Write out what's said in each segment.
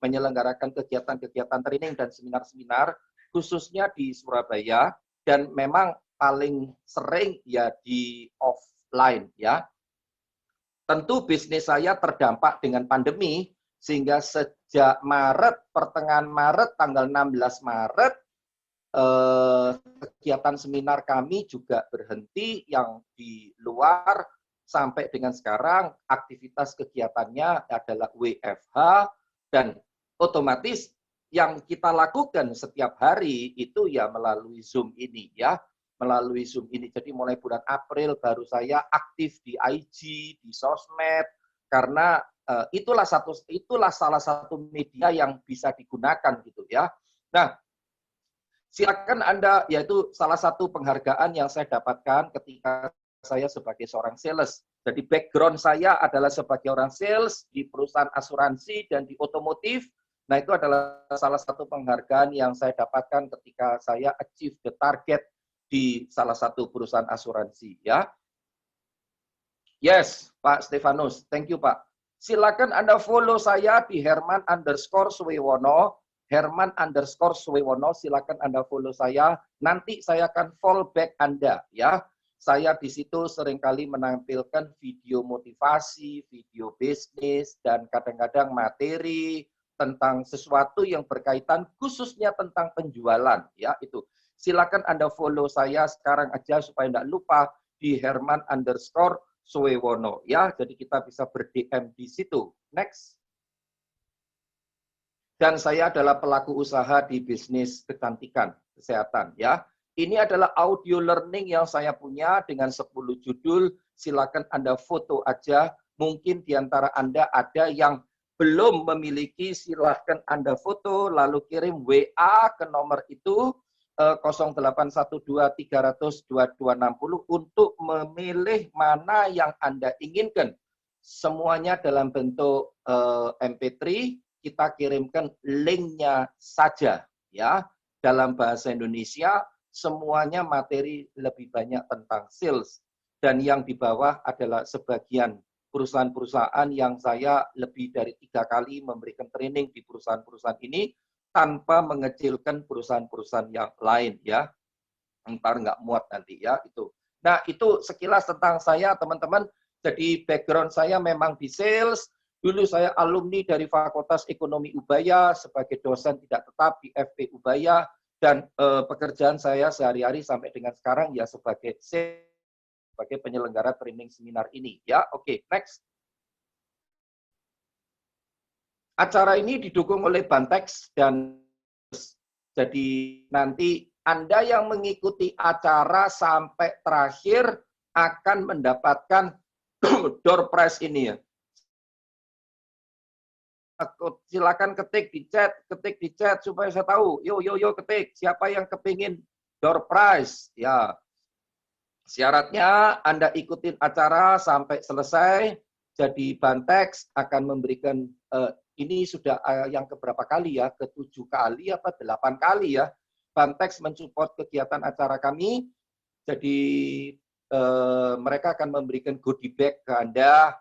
menyelenggarakan kegiatan-kegiatan training dan seminar-seminar, khususnya di Surabaya, dan memang paling sering ya di offline ya. Tentu bisnis saya terdampak dengan pandemi, sehingga sejak Maret, pertengahan Maret, tanggal 16 Maret, kegiatan seminar kami juga berhenti, yang di luar sampai dengan sekarang aktivitas kegiatannya adalah WFH, dan otomatis yang kita lakukan setiap hari itu ya melalui Zoom ini ya. Melalui Zoom ini. Jadi mulai bulan April baru saya aktif di IG, di sosmed, karena itulah salah satu media yang bisa digunakan gitu ya. Nah, silakan Anda, yaitu salah satu penghargaan yang saya dapatkan ketika saya sebagai seorang sales. Jadi background saya adalah sebagai orang sales di perusahaan asuransi dan di otomotif. Nah, itu adalah salah satu penghargaan yang saya dapatkan ketika saya achieve the target di salah satu perusahaan asuransi ya. Yes, Pak Stefanus, thank you Pak. Silakan Anda follow saya di Herman_Suwewono, Herman_Suwewono, silakan Anda follow saya. Nanti saya akan follow back Anda ya. Saya di situ seringkali menampilkan video motivasi, video bisnis, dan kadang-kadang materi tentang sesuatu yang berkaitan khususnya tentang penjualan ya itu. Silakan Anda follow saya sekarang aja supaya tidak lupa di Herman_Suwewono ya. Jadi kita bisa ber-DM di situ. Next. Dan saya adalah pelaku usaha di bisnis kecantikan, kesehatan ya. Ini adalah audio learning yang saya punya dengan 10 judul. Silakan Anda foto aja. Mungkin di antara Anda ada yang belum memiliki, silakan Anda foto lalu kirim WA ke nomor itu 0812-300-2260 untuk memilih mana yang Anda inginkan. Semuanya dalam bentuk MP3, kita kirimkan linknya saja ya. Dalam bahasa Indonesia, semuanya materi lebih banyak tentang sales. Dan yang di bawah adalah sebagian perusahaan-perusahaan yang saya lebih dari 3 kali memberikan training di perusahaan-perusahaan ini, tanpa mengecilkan perusahaan-perusahaan yang lain ya. Ntar nggak muat nanti ya itu. Nah, itu sekilas tentang saya teman-teman. Jadi background saya memang di sales. Dulu saya alumni dari Fakultas Ekonomi Ubaya sebagai dosen tidak tetap di FP Ubaya, dan pekerjaan saya sehari-hari sampai dengan sekarang ya sebagai penyelenggara training seminar ini ya. Oke, next. Acara ini didukung oleh Bantex dan jadi nanti Anda yang mengikuti acara sampai terakhir akan mendapatkan door prize ini ya. Silakan ketik di chat supaya saya tahu. Yo ketik siapa yang kepingin door prize ya. Syaratnya Anda ikutin acara sampai selesai. Jadi Bantex akan memberikan ini sudah yang keberapa kali ya, ke-7 kali apa 8 kali ya, Bantex mensupport kegiatan acara kami. Jadi mereka akan memberikan goodie bag ke Anda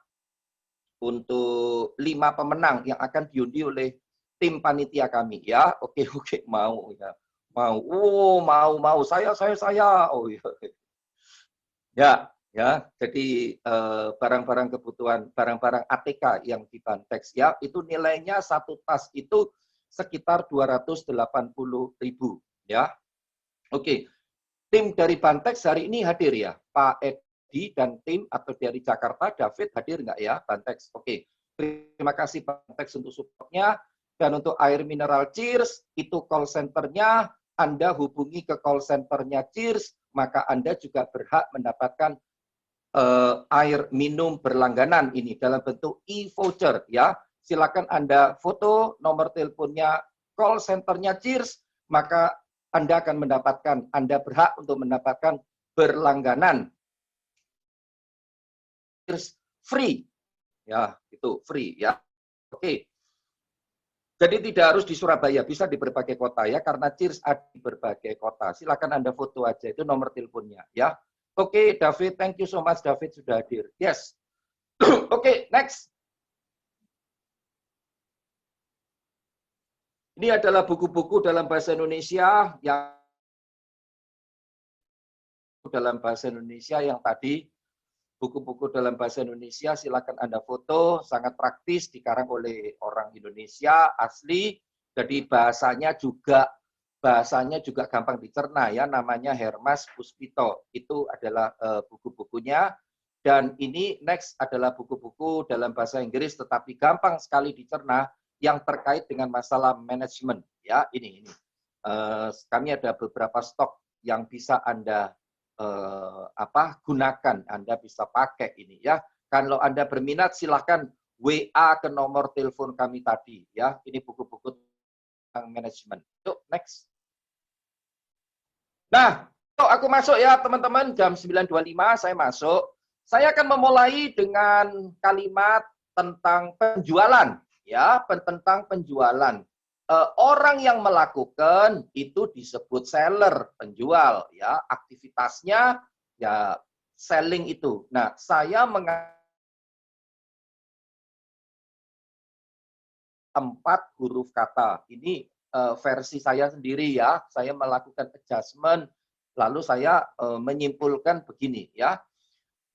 untuk 5 pemenang yang akan diundi oleh tim panitia kami ya. Oke, mau ya. Mau saya. Oh iya. Ya, jadi barang-barang kebutuhan, barang-barang ATK yang di Bantex ya, itu nilainya satu tas itu sekitar 280.000 ya. Oke, tim dari Bantex hari ini hadir ya, Pak Edi dan tim, atau dari Jakarta, David hadir nggak ya, Bantex? Oke, terima kasih Bantex untuk supportnya. Dan untuk air mineral Cheers, itu call center-nya, Anda hubungi ke call center-nya Cheers, maka Anda juga berhak mendapatkan air minum berlangganan ini dalam bentuk e-voucher ya. Silakan Anda foto nomor teleponnya call centernya Cheers, maka Anda akan mendapatkan, Anda berhak untuk mendapatkan berlangganan Cheers free ya, itu free ya. Oke. Jadi tidak harus di Surabaya, bisa di berbagai kota ya, karena Cheers ada di berbagai kota. Silakan Anda foto aja, itu nomor teleponnya ya. Oke, David, thank you so much, David sudah hadir. Yes. Oke, next. Ini adalah buku-buku dalam bahasa Indonesia yang tadi buku-buku dalam bahasa Indonesia silakan Anda foto, sangat praktis, dikarang oleh orang Indonesia asli, jadi bahasanya juga gampang dicerna ya, namanya Hermas Puspito. Itu adalah buku-bukunya. Dan ini next adalah buku-buku dalam bahasa Inggris tetapi gampang sekali dicerna yang terkait dengan masalah manajemen ya. Ini. Kami ada beberapa stok yang bisa Anda gunakan, Anda bisa pakai ini ya. Kalau Anda berminat silahkan WA ke nomor telepon kami tadi ya. Ini buku-buku tentang manajemen. Yuk next. Nah, aku masuk ya teman-teman, jam 9.25 saya masuk. Saya akan memulai dengan kalimat tentang penjualan ya, tentang penjualan. Orang yang melakukan itu disebut seller, penjual ya, aktivitasnya ya selling itu. Nah, saya mengatakan 4 huruf kata. Ini versi saya sendiri ya. Saya melakukan adjustment, lalu saya menyimpulkan begini ya.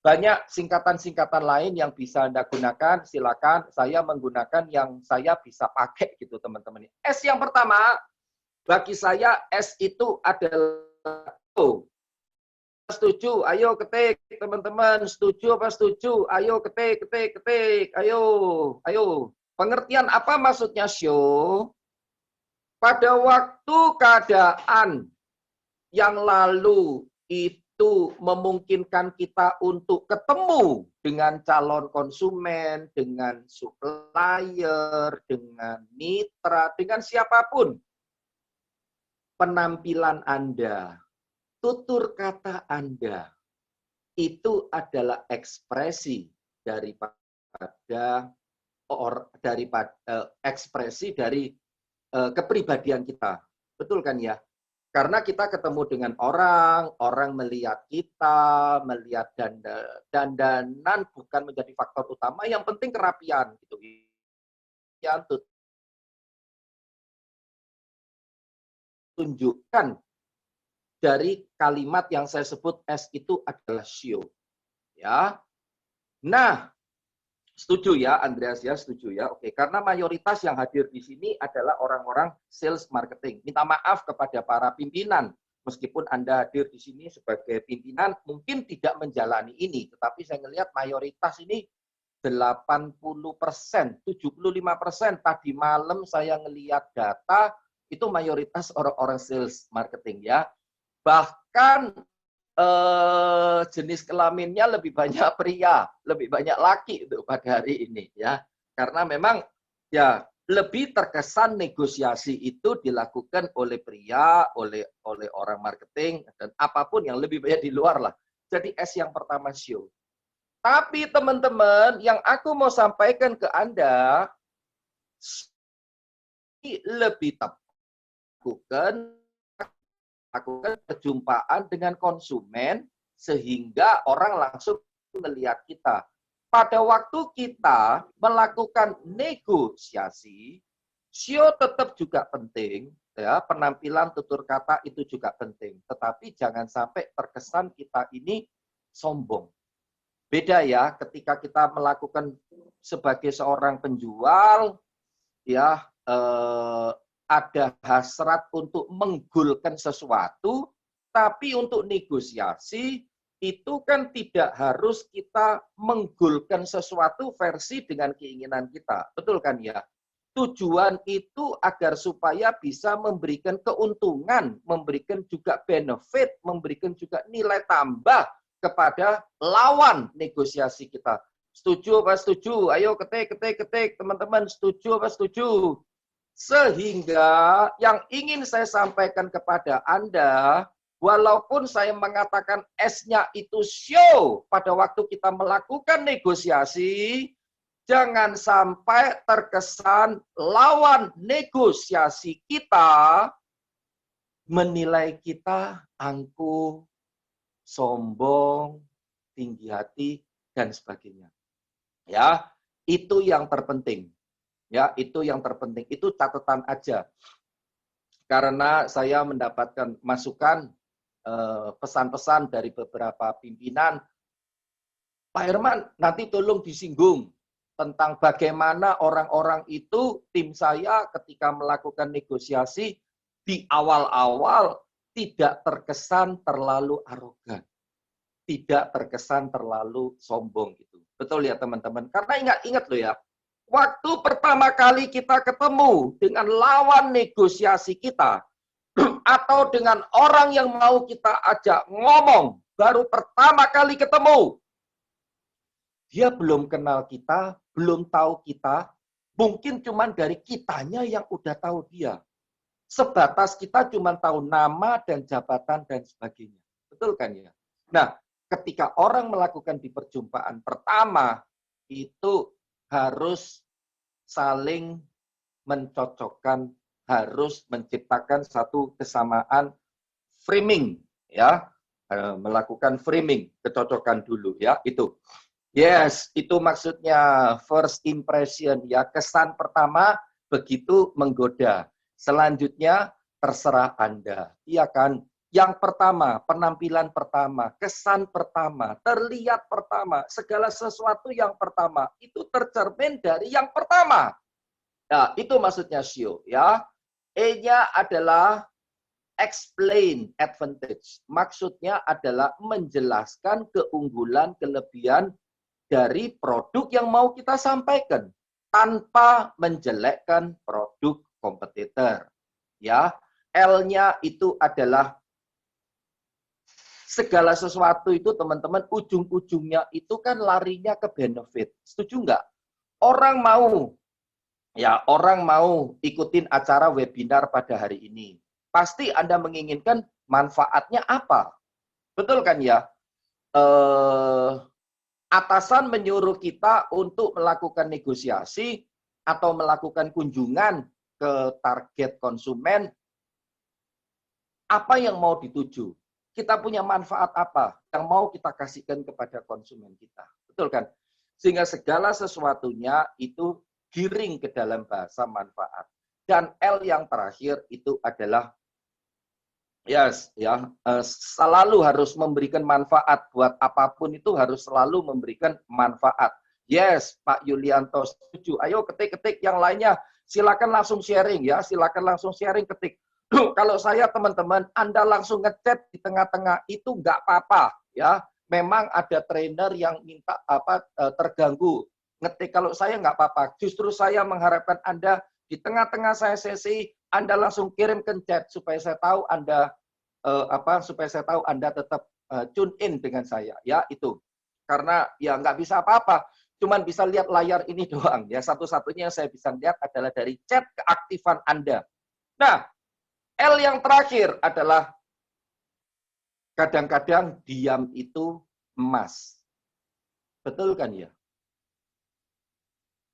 Banyak singkatan-singkatan lain yang bisa Anda gunakan, silakan. Saya menggunakan yang saya bisa pakai gitu teman-teman. S yang pertama, bagi saya S itu adalah setuju, ayo ketik teman-teman, setuju apa setuju? Ayo ketik. Ayo. Pengertian apa maksudnya show? Pada waktu keadaan yang lalu itu memungkinkan kita untuk ketemu dengan calon konsumen, dengan supplier, dengan mitra, dengan siapapun. Penampilan Anda, tutur kata Anda, itu adalah ekspresi daripada ekspresi dari kepribadian kita. Betul kan ya? Karena kita ketemu dengan orang melihat kita, melihat dandanan bukan menjadi faktor utama, yang penting kerapian gitu. Yang tunjukkan dari kalimat yang saya sebut S itu adalah show. Ya. Nah, setuju ya Andreas ya, setuju ya. Oke, karena mayoritas yang hadir di sini adalah orang-orang sales marketing. Minta maaf kepada para pimpinan, meskipun Anda hadir di sini sebagai pimpinan mungkin tidak menjalani ini, tetapi saya melihat mayoritas ini 80%, 75% tadi malam saya ngelihat data itu mayoritas orang-orang sales marketing ya. Bahkan jenis kelaminnya lebih banyak pria, lebih banyak laki itu pada hari ini ya. Karena memang ya lebih terkesan negosiasi itu dilakukan oleh pria, oleh orang marketing dan apapun yang lebih banyak di luar lah. Jadi S yang pertama show. Tapi teman-teman, yang aku mau sampaikan ke Anda lebih tepat lakukan perjumpaan dengan konsumen sehingga orang langsung melihat kita. Pada waktu kita melakukan negosiasi, SEO tetap juga penting, ya, penampilan tutur kata itu juga penting. Tetapi jangan sampai terkesan kita ini sombong. Beda ya, ketika kita melakukan sebagai seorang penjual, ya ada hasrat untuk menggolkan sesuatu, tapi untuk negosiasi itu kan tidak harus kita menggolkan sesuatu versi dengan keinginan kita. Betul kan ya? Tujuan itu agar supaya bisa memberikan keuntungan, memberikan juga benefit, memberikan juga nilai tambah kepada lawan negosiasi kita. Setuju apa setuju? Ayo ketik teman-teman, setuju apa setuju? Sehingga yang ingin saya sampaikan kepada Anda, walaupun saya mengatakan S-nya itu show pada waktu kita melakukan negosiasi, jangan sampai terkesan lawan negosiasi kita menilai kita angkuh, sombong, tinggi hati, dan sebagainya. Ya, itu yang terpenting. Ya, itu yang terpenting. Itu catatan aja. Karena saya mendapatkan masukan pesan-pesan dari beberapa pimpinan, Pak Herman, nanti tolong disinggung tentang bagaimana orang-orang itu, tim saya ketika melakukan negosiasi, di awal-awal tidak terkesan terlalu arogan. Tidak terkesan terlalu sombong gitu. Betul ya teman-teman? Karena ingat loh ya, waktu pertama kali kita ketemu dengan lawan negosiasi kita, atau dengan orang yang mau kita ajak ngomong, baru pertama kali ketemu, dia belum kenal kita, belum tahu kita, mungkin cuma dari kitanya yang udah tahu dia. Sebatas kita cuma tahu nama dan jabatan dan sebagainya. Betul kan ya? Nah, ketika orang melakukan di perjumpaan pertama, itu harus saling mencocokkan, harus menciptakan satu kesamaan framing, ya, melakukan framing, kecocokan dulu, ya, itu. Yes, itu maksudnya first impression, ya, kesan pertama begitu menggoda. Selanjutnya terserah Anda, iya kan? Yang pertama, penampilan pertama, kesan pertama, terlihat pertama, segala sesuatu yang pertama itu tercermin dari yang pertama. Nah, itu maksudnya show, ya. E-nya adalah explain advantage. Maksudnya adalah menjelaskan keunggulan, kelebihan dari produk yang mau kita sampaikan tanpa menjelekkan produk kompetitor. Ya, L-nya itu adalah segala sesuatu itu teman-teman ujung-ujungnya itu kan larinya ke benefit. Setuju nggak? Orang mau ikutin acara webinar pada hari ini. Pasti Anda menginginkan manfaatnya apa? Betul kan ya? Atasan menyuruh kita untuk melakukan negosiasi atau melakukan kunjungan ke target konsumen, apa yang mau dituju? Kita punya manfaat apa yang mau kita kasihkan kepada konsumen kita? Betul kan? Sehingga segala sesuatunya itu giring ke dalam bahasa manfaat. Dan L yang terakhir itu adalah selalu harus memberikan manfaat. Buat apapun itu harus selalu memberikan manfaat. Yes, Pak Yulianto setuju. Ayo ketik-ketik yang lainnya. Silakan langsung sharing ya. Silakan langsung sharing ketik. Kalau saya teman-teman, Anda langsung ngechat di tengah-tengah itu nggak apa-apa ya. Memang ada trainer yang minta terganggu ngetik. Kalau saya nggak apa-apa. Justru saya mengharapkan Anda di tengah-tengah saya sesi, Anda langsung kirim ke chat supaya saya tahu Anda tetap tune in dengan saya ya itu. Karena ya nggak bisa apa-apa, cuman bisa lihat layar ini doang ya. Satu-satunya yang saya bisa lihat adalah dari chat keaktifan Anda. Nah, L yang terakhir adalah kadang-kadang diam itu emas. Betul kan ya?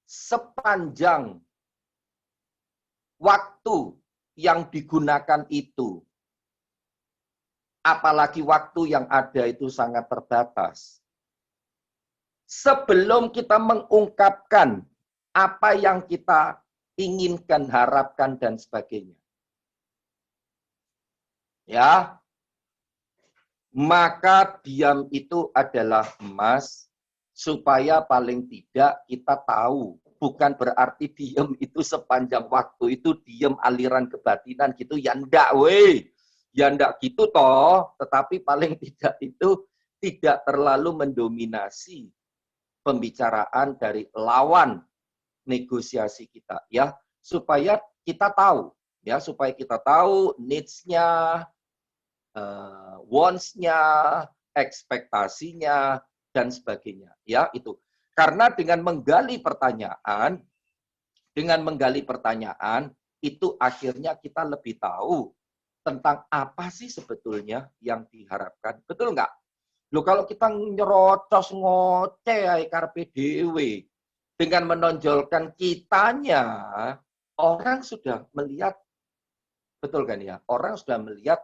Sepanjang waktu yang digunakan itu, apalagi waktu yang ada itu sangat terbatas. Sebelum kita mengungkapkan apa yang kita inginkan, harapkan, dan sebagainya. Ya, maka diam itu adalah emas, supaya paling tidak kita tahu. Bukan berarti diam itu sepanjang waktu itu diam aliran kebatinan gitu, ya enggak weh. Ya enggak gitu toh, tetapi paling tidak itu tidak terlalu mendominasi pembicaraan dari lawan negosiasi kita ya, supaya kita tahu needs-nya, wants-nya, ekspektasinya dan sebagainya ya itu. Karena dengan menggali pertanyaan itu akhirnya kita lebih tahu tentang apa sih sebetulnya yang diharapkan. Betul nggak? Loh, kalau kita nyerocos ngoceh karpe dewe dengan menonjolkan kitanya, orang sudah melihat, betul kan ya? Orang sudah melihat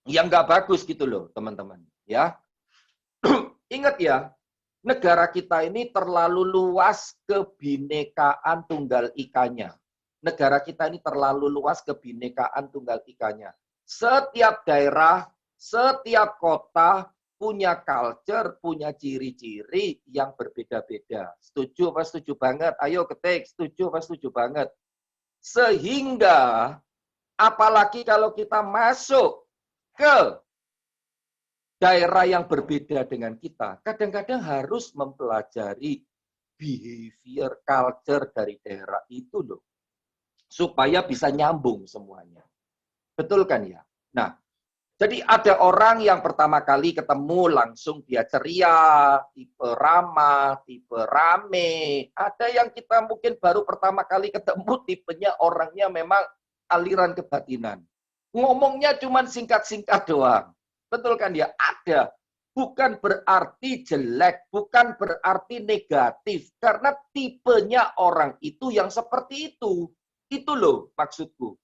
yang nggak bagus gitu loh, teman-teman. Ya, ingat ya, Negara kita ini terlalu luas kebinekaan tunggal ikanya. Negara kita ini terlalu luas kebinekaan tunggal ikanya. Setiap daerah, setiap kota punya culture, punya ciri-ciri yang berbeda-beda. Setuju apa setuju banget? Ayo ketik, setuju apa setuju banget? Sehingga, apalagi kalau kita masuk ke daerah yang berbeda dengan kita, kadang-kadang harus mempelajari behavior culture dari daerah itu loh. Supaya bisa nyambung semuanya. Betul kan ya? Nah, jadi ada orang yang pertama kali ketemu langsung dia ceria, tipe ramah, tipe rame. Ada yang kita mungkin baru pertama kali ketemu tipenya orangnya memang aliran kebatinan. Ngomongnya cuma singkat-singkat doang. Betul kan ya? Ada. Bukan berarti jelek, bukan berarti negatif. Karena tipenya orang itu yang seperti itu. Itu loh maksudku.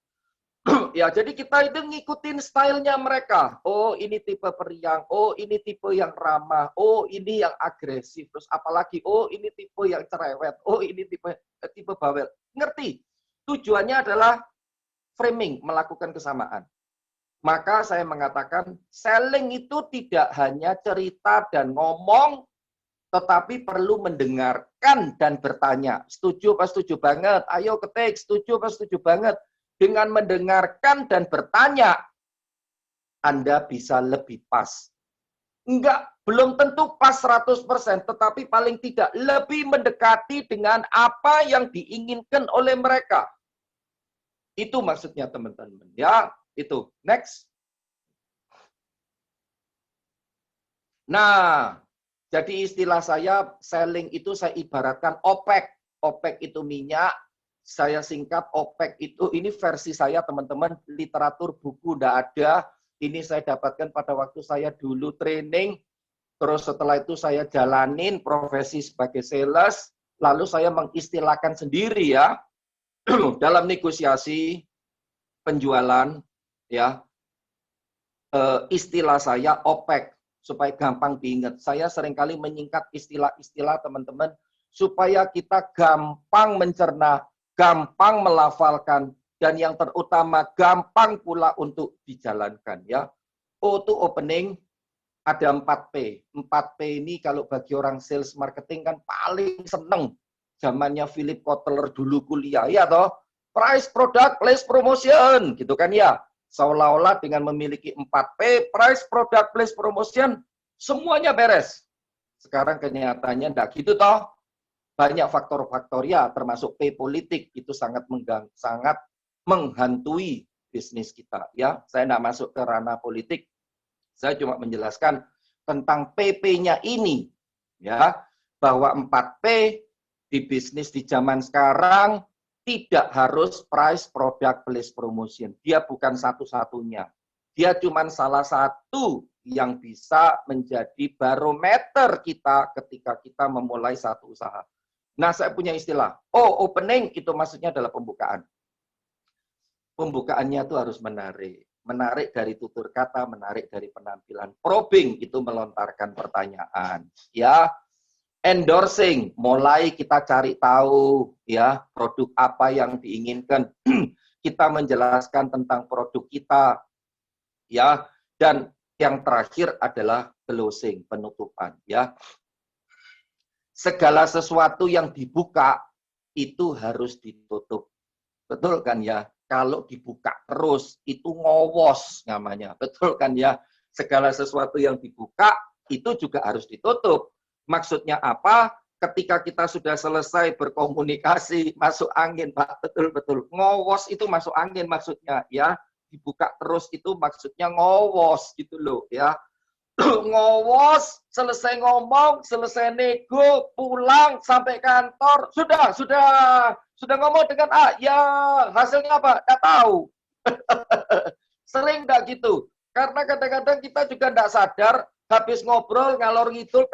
Ya, jadi kita itu ngikutin stylenya mereka. Oh, ini tipe periang. Oh, ini tipe yang ramah. Oh, ini yang agresif. Terus apalagi, oh, ini tipe yang cerewet. Oh, ini tipe bawel. Ngerti? Tujuannya adalah framing, melakukan kesamaan. Maka saya mengatakan, selling itu tidak hanya cerita dan ngomong, tetapi perlu mendengarkan dan bertanya. Setuju apa setuju banget? Ayo ketik, setuju apa setuju banget? Dengan mendengarkan dan bertanya, Anda bisa lebih pas. Enggak, belum tentu pas 100%, tetapi paling tidak lebih mendekati dengan apa yang diinginkan oleh mereka. Itu maksudnya teman-teman. Ya, itu. Next. Nah, jadi istilah saya, selling itu saya ibaratkan OPEC. OPEC itu minyak, saya singkat OPEC itu, ini versi saya teman-teman, literatur buku tidak ada. Ini saya dapatkan pada waktu saya dulu training, terus setelah itu saya jalanin profesi sebagai sales, lalu saya mengistilahkan sendiri ya, dalam negosiasi, penjualan, ya, istilah saya OPEC, supaya gampang diingat. Saya seringkali menyingkat istilah-istilah teman-teman, supaya kita gampang mencerna, gampang melafalkan, dan yang terutama gampang pula untuk dijalankan. Ya. O itu opening, ada 4P. 4P ini kalau bagi orang sales marketing kan paling seneng. Zamannya Philip Kotler dulu kuliah, ya toh? Price, product, place, promotion, gitu kan ya. Seolah-olah dengan memiliki 4P, price, product, place, promotion, semuanya beres. Sekarang kenyataannya enggak gitu toh. Banyak faktor-faktor ya, termasuk P politik itu sangat menghantui bisnis kita. Ya, saya enggak masuk ke ranah politik. Saya cuma menjelaskan tentang PP-nya ini, ya, bahwa 4P di bisnis di zaman sekarang tidak harus price, product, place, promotion. Dia bukan satu-satunya. Dia cuma salah satu yang bisa menjadi barometer kita ketika kita memulai satu usaha. Nah, saya punya istilah, opening itu maksudnya adalah pembukaan. Pembukaannya itu harus menarik. Menarik dari tutur kata, menarik dari penampilan. Probing itu melontarkan pertanyaan. Ya, endorsing, mulai kita cari tahu ya produk apa yang diinginkan. Kita menjelaskan tentang produk kita. Ya, dan yang terakhir adalah closing, penutupan. Ya, segala sesuatu yang dibuka itu harus ditutup. Betul kan ya? Kalau dibuka terus itu ngowos namanya. Betul kan ya? Segala sesuatu yang dibuka itu juga harus ditutup. Maksudnya apa? Ketika kita sudah selesai berkomunikasi, masuk angin, Pak. Betul-betul. Ngowos itu masuk angin maksudnya ya. Dibuka terus itu maksudnya ngowos gitu loh ya. Ngowos, selesai ngomong, selesai nego, pulang sampai kantor, sudah ngomong dengan A, ya hasilnya apa? Nggak tahu. Sering nggak gitu? Karena kadang-kadang kita juga nggak sadar, habis ngobrol, ngalor ngidul,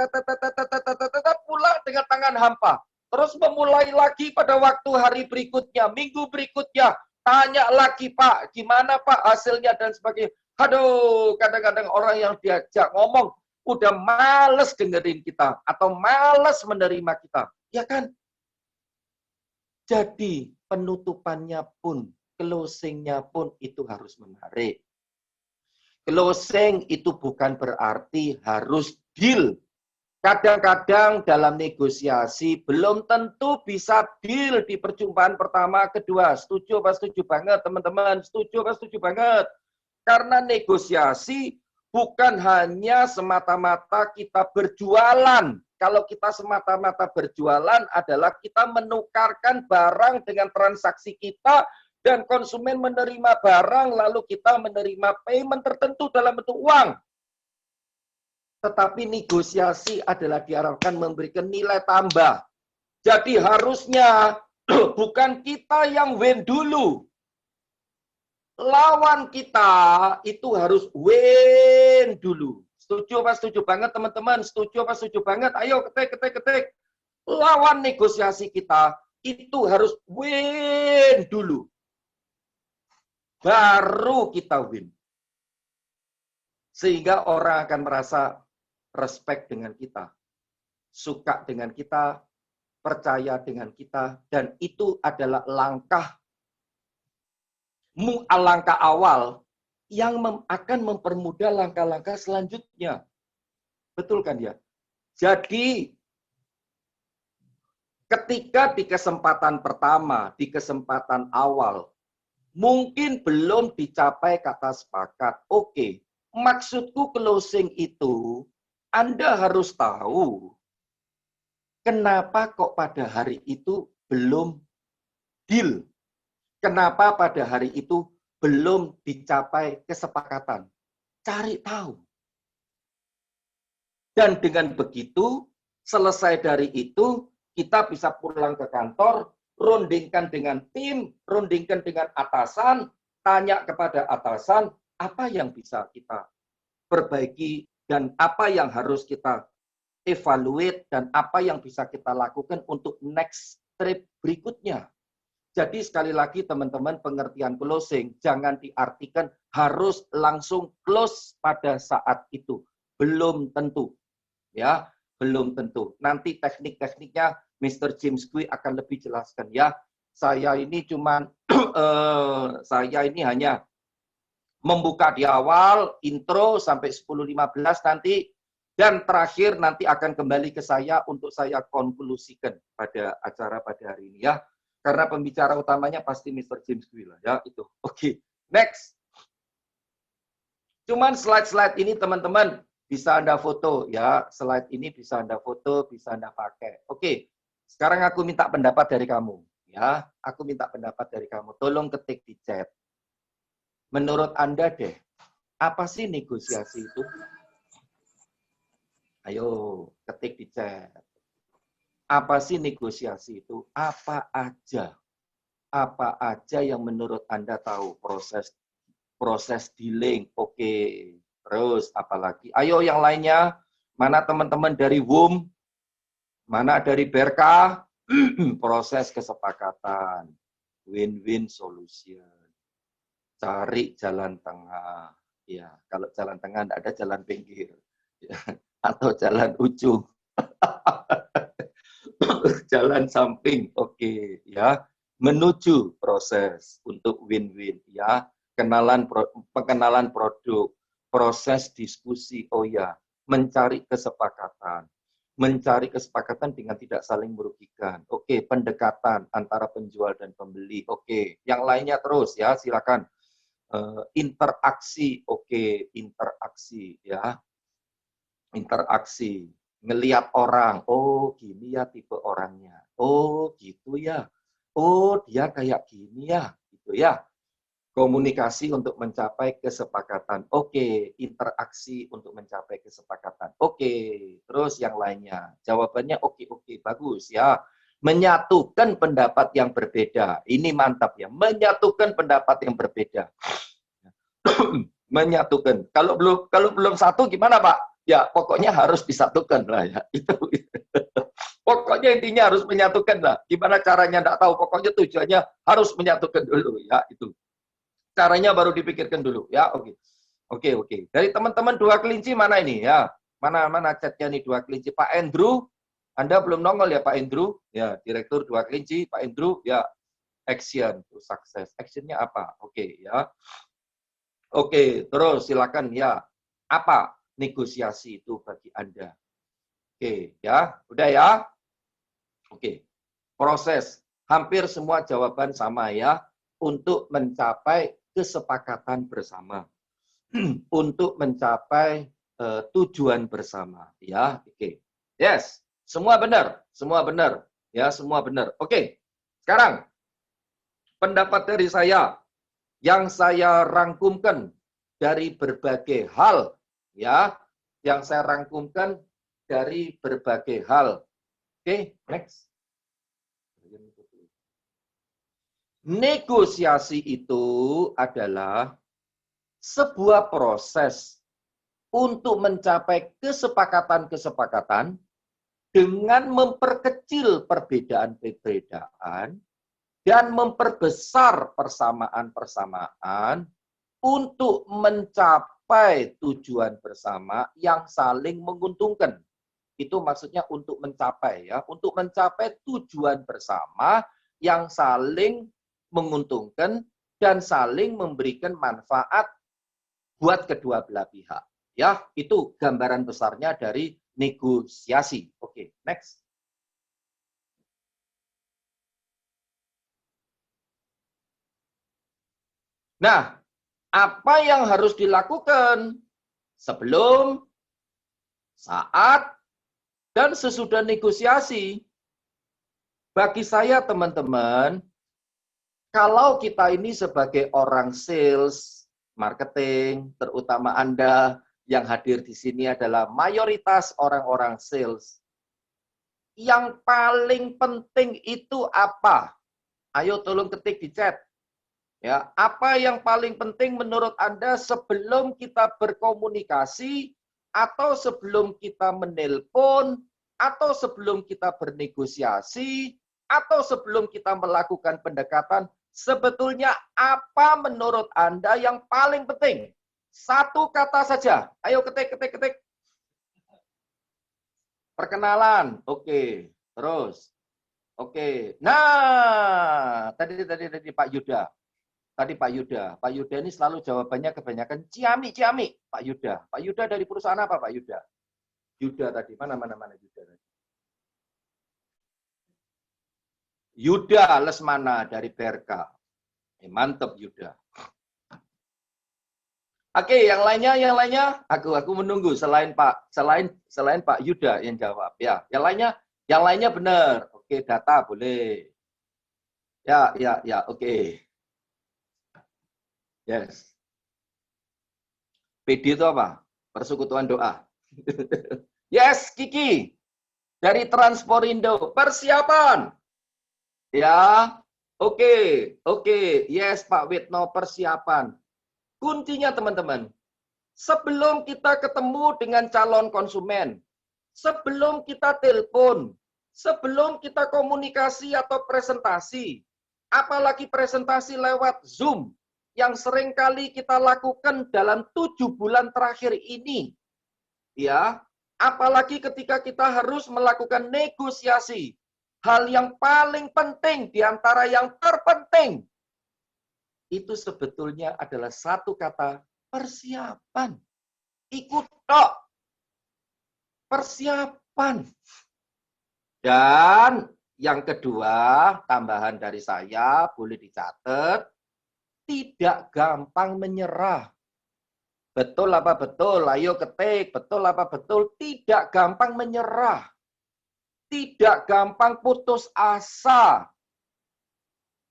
pulang dengan tangan hampa. Terus memulai lagi pada waktu hari berikutnya, minggu berikutnya, tanya lagi, Pak, gimana Pak hasilnya dan sebagainya. Aduh, kadang-kadang orang yang diajak ngomong, udah males dengerin kita atau males menerima kita, ya kan? Jadi penutupannya pun, closing-nya pun itu harus menarik. Closing itu bukan berarti harus deal. Kadang-kadang dalam negosiasi belum tentu bisa deal di perjumpaan pertama, kedua. Setuju apa setuju banget teman-teman? Setuju apa setuju banget? Karena negosiasi bukan hanya semata-mata kita berjualan. Kalau kita semata-mata berjualan adalah kita menukarkan barang dengan transaksi kita dan konsumen menerima barang lalu kita menerima payment tertentu dalam bentuk uang. Tetapi negosiasi adalah diharapkan memberikan nilai tambah. Jadi harusnya bukan kita yang win dulu. Lawan kita itu harus win dulu. Setuju apa setuju banget teman-teman? Setuju apa setuju banget? Ayo ketik. Lawan negosiasi kita itu harus win dulu. Baru kita win. Sehingga orang akan merasa respect dengan kita, suka dengan kita, percaya dengan kita, dan itu adalah langkah awal yang akan mempermudah langkah-langkah selanjutnya. Betul kan ya? Jadi, ketika di kesempatan pertama, di kesempatan awal, mungkin belum dicapai kata sepakat. Oke, maksudku closing itu, Anda harus tahu kenapa kok pada hari itu belum deal. Kenapa pada hari itu belum dicapai kesepakatan. Cari tahu. Dan dengan begitu, selesai dari itu, kita bisa pulang ke kantor, rundingkan dengan tim, rundingkan dengan atasan, tanya kepada atasan, apa yang bisa kita perbaiki, dan apa yang harus kita evaluate, dan apa yang bisa kita lakukan untuk next trip berikutnya. Jadi sekali lagi teman-teman, pengertian closing jangan diartikan harus langsung close pada saat itu. Belum tentu. Ya, belum tentu. Nanti teknik-tekniknya Mr. James Gui akan lebih jelaskan ya. Saya ini cuman saya ini hanya membuka di awal, intro sampai 10.15 nanti, dan terakhir nanti akan kembali ke saya untuk saya konklusikan pada acara pada hari ini ya. Karena pembicara utamanya pasti Mr. James Gui lah ya itu. Oke, next. Cuman slide-slide ini teman-teman bisa Anda foto ya. Slide ini bisa Anda foto, bisa Anda pakai. Oke. Sekarang aku minta pendapat dari kamu ya. Aku minta pendapat dari kamu. Tolong ketik di chat. Menurut Anda deh, apa sih negosiasi itu? Ayo, ketik di chat. Apa sih negosiasi itu? Apa aja? Apa aja yang menurut Anda tahu proses dealing? Oke. Terus apalagi? Ayo yang lainnya. Mana teman-teman dari WUM? Mana dari BRK? Proses kesepakatan. Win-win solution. Cari jalan tengah. Ya, kalau jalan tengah tidak ada jalan pinggir. Ya. Atau jalan ujung. Jalan samping. Oke, ya. Menuju proses untuk win-win, ya. Pengenalan produk, proses diskusi, oh ya, mencari kesepakatan. Mencari kesepakatan dengan tidak saling merugikan. Oke, pendekatan antara penjual dan pembeli. Oke, yang lainnya terus ya, silakan. Interaksi, oke, interaksi ya. Interaksi, ngelihat orang, oh gini ya tipe orangnya. Oh, gitu ya. Oh, dia kayak gini ya, gitu ya. Komunikasi untuk mencapai kesepakatan. Oke, interaksi untuk mencapai kesepakatan. Oke, terus yang lainnya. Jawabannya oke, bagus ya. Menyatukan pendapat yang berbeda. Ini mantap ya. Menyatukan pendapat yang berbeda. Menyatukan. Kalau belum satu gimana, Pak? Ya, pokoknya harus disatukan lah ya. Itu. Pokoknya intinya harus menyatukan lah. Gimana caranya enggak tahu. Pokoknya tujuannya harus menyatukan dulu ya, itu. Caranya baru dipikirkan dulu ya. Oke. Dari teman-teman dua kelinci mana ini ya? Mana chatnya nih dua kelinci. Pak Andrew, Anda belum nongol ya Pak Andrew? Ya, Direktur dua kelinci, Pak Andrew, ya action to success. Actionnya apa? Oke, ya. Oke, terus silakan ya. Apa negosiasi itu bagi Anda? Oke, ya. Udah ya? Oke. Proses. Hampir semua jawaban sama ya. Untuk mencapai kesepakatan bersama. Untuk mencapai tujuan bersama. Ya, oke. Yes. Semua benar. Semua benar. Ya, semua benar. Oke. Sekarang, pendapat dari saya yang saya rangkumkan dari berbagai hal, ya, yang saya rangkumkan dari berbagai hal. Oke, next. Negosiasi itu adalah sebuah proses untuk mencapai kesepakatan-kesepakatan dengan memperkecil perbedaan-perbedaan dan memperbesar persamaan-persamaan untuk mencapai tujuan bersama yang saling menguntungkan. Itu maksudnya untuk mencapai ya, untuk mencapai tujuan bersama yang saling menguntungkan dan saling memberikan manfaat buat kedua belah pihak. Ya, itu gambaran besarnya dari negosiasi. Oke, next. Nah, apa yang harus dilakukan sebelum, saat, dan sesudah negosiasi? Bagi saya, teman-teman, kalau kita ini sebagai orang sales, marketing, terutama Anda yang hadir di sini adalah mayoritas orang-orang sales. Yang paling penting itu apa? Ayo tolong ketik di chat. Ya, apa yang paling penting menurut Anda sebelum kita berkomunikasi atau sebelum kita menelpon atau sebelum kita bernegosiasi atau sebelum kita melakukan pendekatan, sebetulnya apa menurut Anda yang paling penting? Satu kata saja. Ayo ketik. Perkenalan. Oke. Terus. Oke. Nah, tadi Pak Yuda. Tadi Pak Yuda. Pak Yuda ini selalu jawabannya kebanyakan Ciami. Pak Yuda. Pak Yuda dari perusahaan apa Pak Yuda? Yuda tadi. Mana Yuda tadi? Yuda Lesmana dari BRK. Mantap Yuda. Oke, yang lainnya, aku menunggu selain Pak Yuda yang jawab. Ya, yang lainnya benar. Oke, data boleh. Ya, oke. Yes. PD itu apa? Persekutuan doa. Yes, Kiki. Dari Transporindo. Persiapan. Ya, oke. Yes, Pak Witno, persiapan. Kuncinya teman-teman, sebelum kita ketemu dengan calon konsumen, sebelum kita telepon, sebelum kita komunikasi atau presentasi, apalagi presentasi lewat Zoom, yang sering kali kita lakukan dalam 7 bulan terakhir ini, ya, apalagi ketika kita harus melakukan negosiasi, hal yang paling penting di antara yang terpenting itu sebetulnya adalah satu kata, persiapan. Ikut tok. Persiapan. Dan yang kedua, tambahan dari saya, boleh dicatat, tidak gampang menyerah. Betul apa betul? Ayo ketik. Betul apa betul? Tidak gampang menyerah. Tidak gampang putus asa.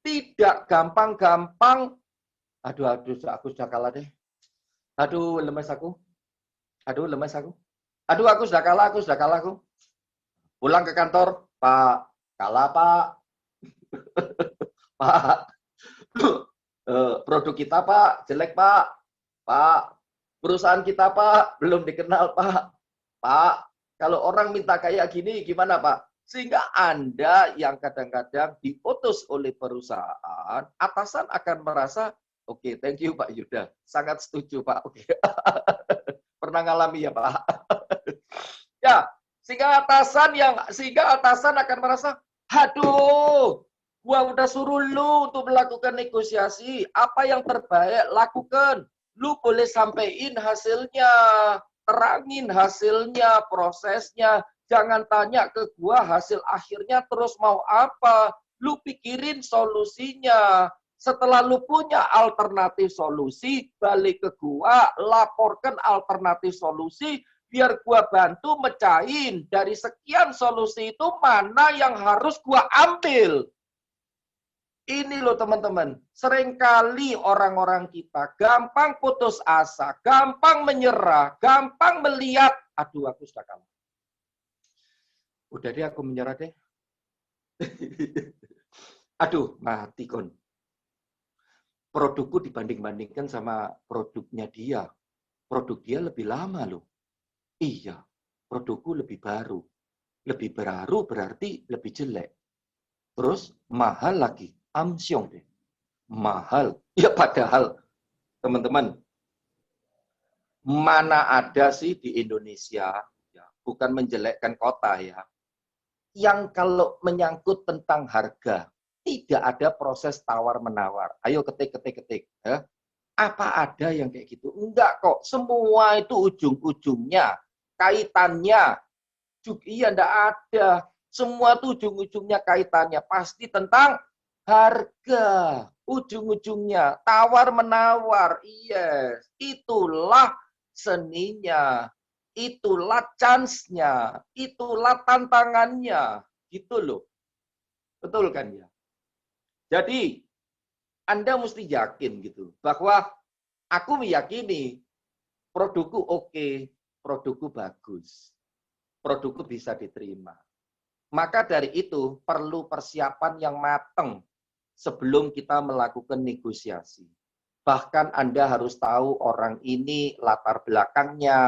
Tidak gampang-gampang. Aduh, aku sudah kalah deh. Aduh, lemes aku. Aduh, aku sudah kalah aku. Pulang ke kantor, Pak. Kalah, Pak. Pak. Produk kita, Pak. Jelek, Pak. Pak. Perusahaan kita, Pak. Belum dikenal, Pak. Pak. Kalau orang minta kayak gini, gimana, Pak? Sehingga Anda yang kadang-kadang diutus oleh perusahaan, atasan akan merasa, oke, thank you Pak Yuda. Sangat setuju Pak. Oke. Pernah ngalami ya Pak? Ya, sehingga atasan akan merasa, aduh, gua udah suruh lu untuk melakukan negosiasi. Apa yang terbaik lakukan. Lu boleh sampaikan hasilnya, terangin hasilnya, prosesnya. Jangan tanya ke gua hasil akhirnya terus mau apa. Lu pikirin solusinya. Setelah lu punya alternatif solusi, balik ke gua, laporkan alternatif solusi, biar gua bantu mecahin dari sekian solusi itu mana yang harus gua ambil. Ini loh teman-teman, seringkali orang-orang kita gampang putus asa, gampang menyerah, gampang melihat, aduh aku sudah kalah. Udah deh aku menyerah deh. Aduh, mati kon. Produkku dibanding-bandingkan sama produknya dia. Produk dia lebih lama loh. Iya, produkku lebih baru. Lebih baru berarti lebih jelek. Terus mahal lagi. Amsyong deh. Mahal. Ya padahal, teman-teman, mana ada sih di Indonesia, ya, bukan menjelekkan kota ya, yang kalau menyangkut tentang harga, tidak ada proses tawar-menawar. Ayo ketik. Ya. Apa ada yang kayak gitu? Enggak kok. Semua itu ujung-ujungnya, kaitannya, juga iya enggak ada. Semua itu ujung-ujungnya kaitannya pasti tentang harga. Ujung-ujungnya tawar-menawar. Yes, itulah seninya. Itulah chance-nya. Itulah tantangannya. Gitu loh. Betul kan ya? Jadi, Anda mesti yakin gitu bahwa aku meyakini produkku oke, produkku bagus, produkku bisa diterima. Maka dari itu perlu persiapan yang matang sebelum kita melakukan negosiasi. Bahkan Anda harus tahu orang ini latar belakangnya,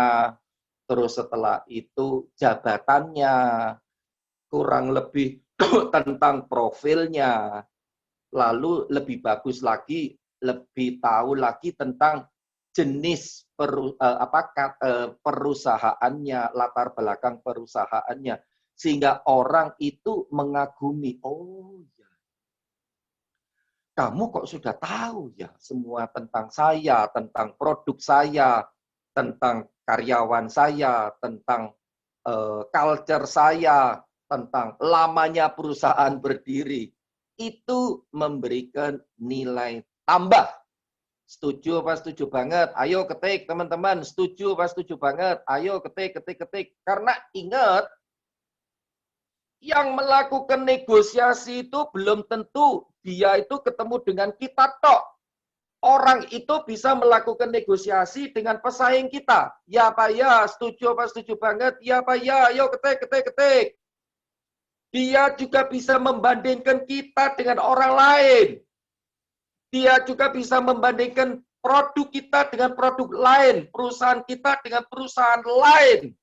terus setelah itu jabatannya, kurang lebih tentang profilnya, lalu lebih bagus lagi, lebih tahu lagi tentang jenis perusahaannya, latar belakang perusahaannya, sehingga orang itu mengagumi. Oh ya, kamu kok sudah tahu ya semua tentang saya, tentang produk saya, tentang karyawan saya, tentang culture saya, tentang lamanya perusahaan berdiri. Itu memberikan nilai tambah. Setuju apa setuju banget? Ayo ketik teman-teman, setuju apa setuju banget? Ayo ketik. Karena ingat, yang melakukan negosiasi itu belum tentu dia itu ketemu dengan kita tok. Orang itu bisa melakukan negosiasi dengan pesaing kita. Ya Pak ya, setuju apa setuju banget? Ya Pak ya, ayo ketik. Dia juga bisa membandingkan kita dengan orang lain. Dia juga bisa membandingkan produk kita dengan produk lain, perusahaan kita dengan perusahaan lain.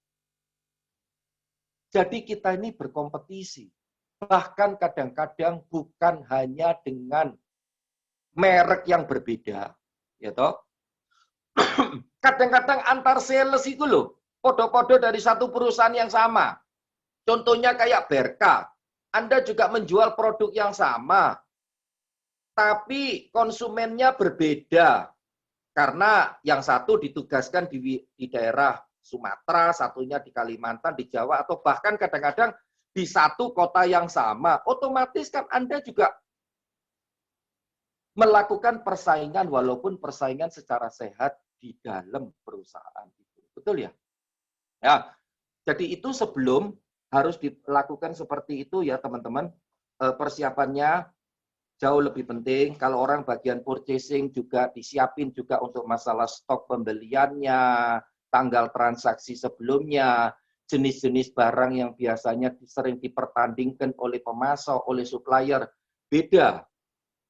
Jadi kita ini berkompetisi. Bahkan kadang-kadang bukan hanya dengan merek yang berbeda, ya toh. Kadang-kadang antar sales itu loh, podo-podo dari satu perusahaan yang sama. Contohnya kayak Berka. Anda juga menjual produk yang sama, tapi konsumennya berbeda. Karena yang satu ditugaskan di daerah Sumatera, satunya di Kalimantan, di Jawa, atau bahkan kadang-kadang di satu kota yang sama. Otomatis kan Anda juga melakukan persaingan, walaupun persaingan secara sehat di dalam perusahaan itu. Betul ya? Ya, jadi itu sebelum harus dilakukan seperti itu ya teman-teman. Persiapannya jauh lebih penting. Kalau orang bagian purchasing juga disiapin juga untuk masalah stok pembeliannya, tanggal transaksi sebelumnya, jenis-jenis barang yang biasanya sering dipertandingkan oleh pemasok, oleh supplier. Beda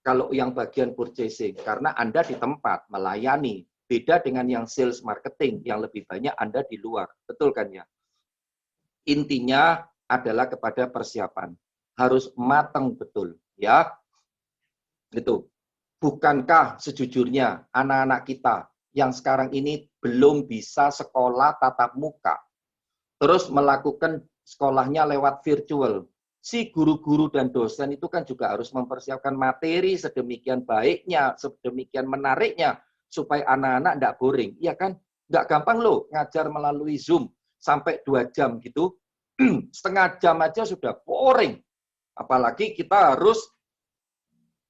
kalau yang bagian purchasing, karena Anda di tempat melayani. Beda dengan yang sales marketing, yang lebih banyak Anda di luar. Betul kan ya? Intinya adalah kepada persiapan. Harus matang betul. Ya, gitu. Bukankah sejujurnya anak-anak kita yang sekarang ini belum bisa sekolah tatap muka, terus melakukan sekolahnya lewat virtual. Si guru-guru dan dosen itu kan juga harus mempersiapkan materi sedemikian baiknya, sedemikian menariknya, supaya anak-anak tidak boring. Iya kan? Nggak gampang loh ngajar melalui Zoom sampai 2 jam gitu. Setengah jam aja sudah boring. Apalagi kita harus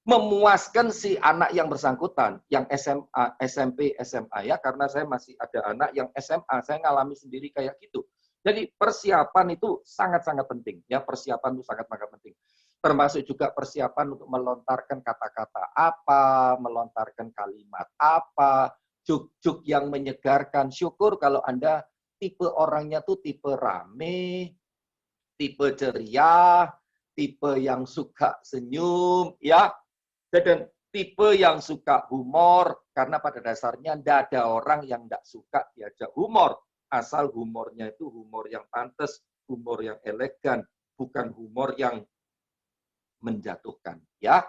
memuaskan si anak yang bersangkutan, yang SMA, SMP, SMA ya, karena saya masih ada anak yang SMA, saya ngalami sendiri kayak gitu. Jadi persiapan itu sangat-sangat penting, ya persiapan itu sangat-sangat penting. Termasuk juga persiapan untuk melontarkan kata-kata apa, melontarkan kalimat apa, juk-juk yang menyegarkan. Syukur kalau Anda tipe orangnya tuh tipe rame, tipe ceria, tipe yang suka senyum, ya, dan tipe yang suka humor, karena pada dasarnya tidak ada orang yang tidak suka diajak humor. Asal humornya itu humor yang pantas, humor yang elegan, bukan humor yang menjatuhkan. Ya.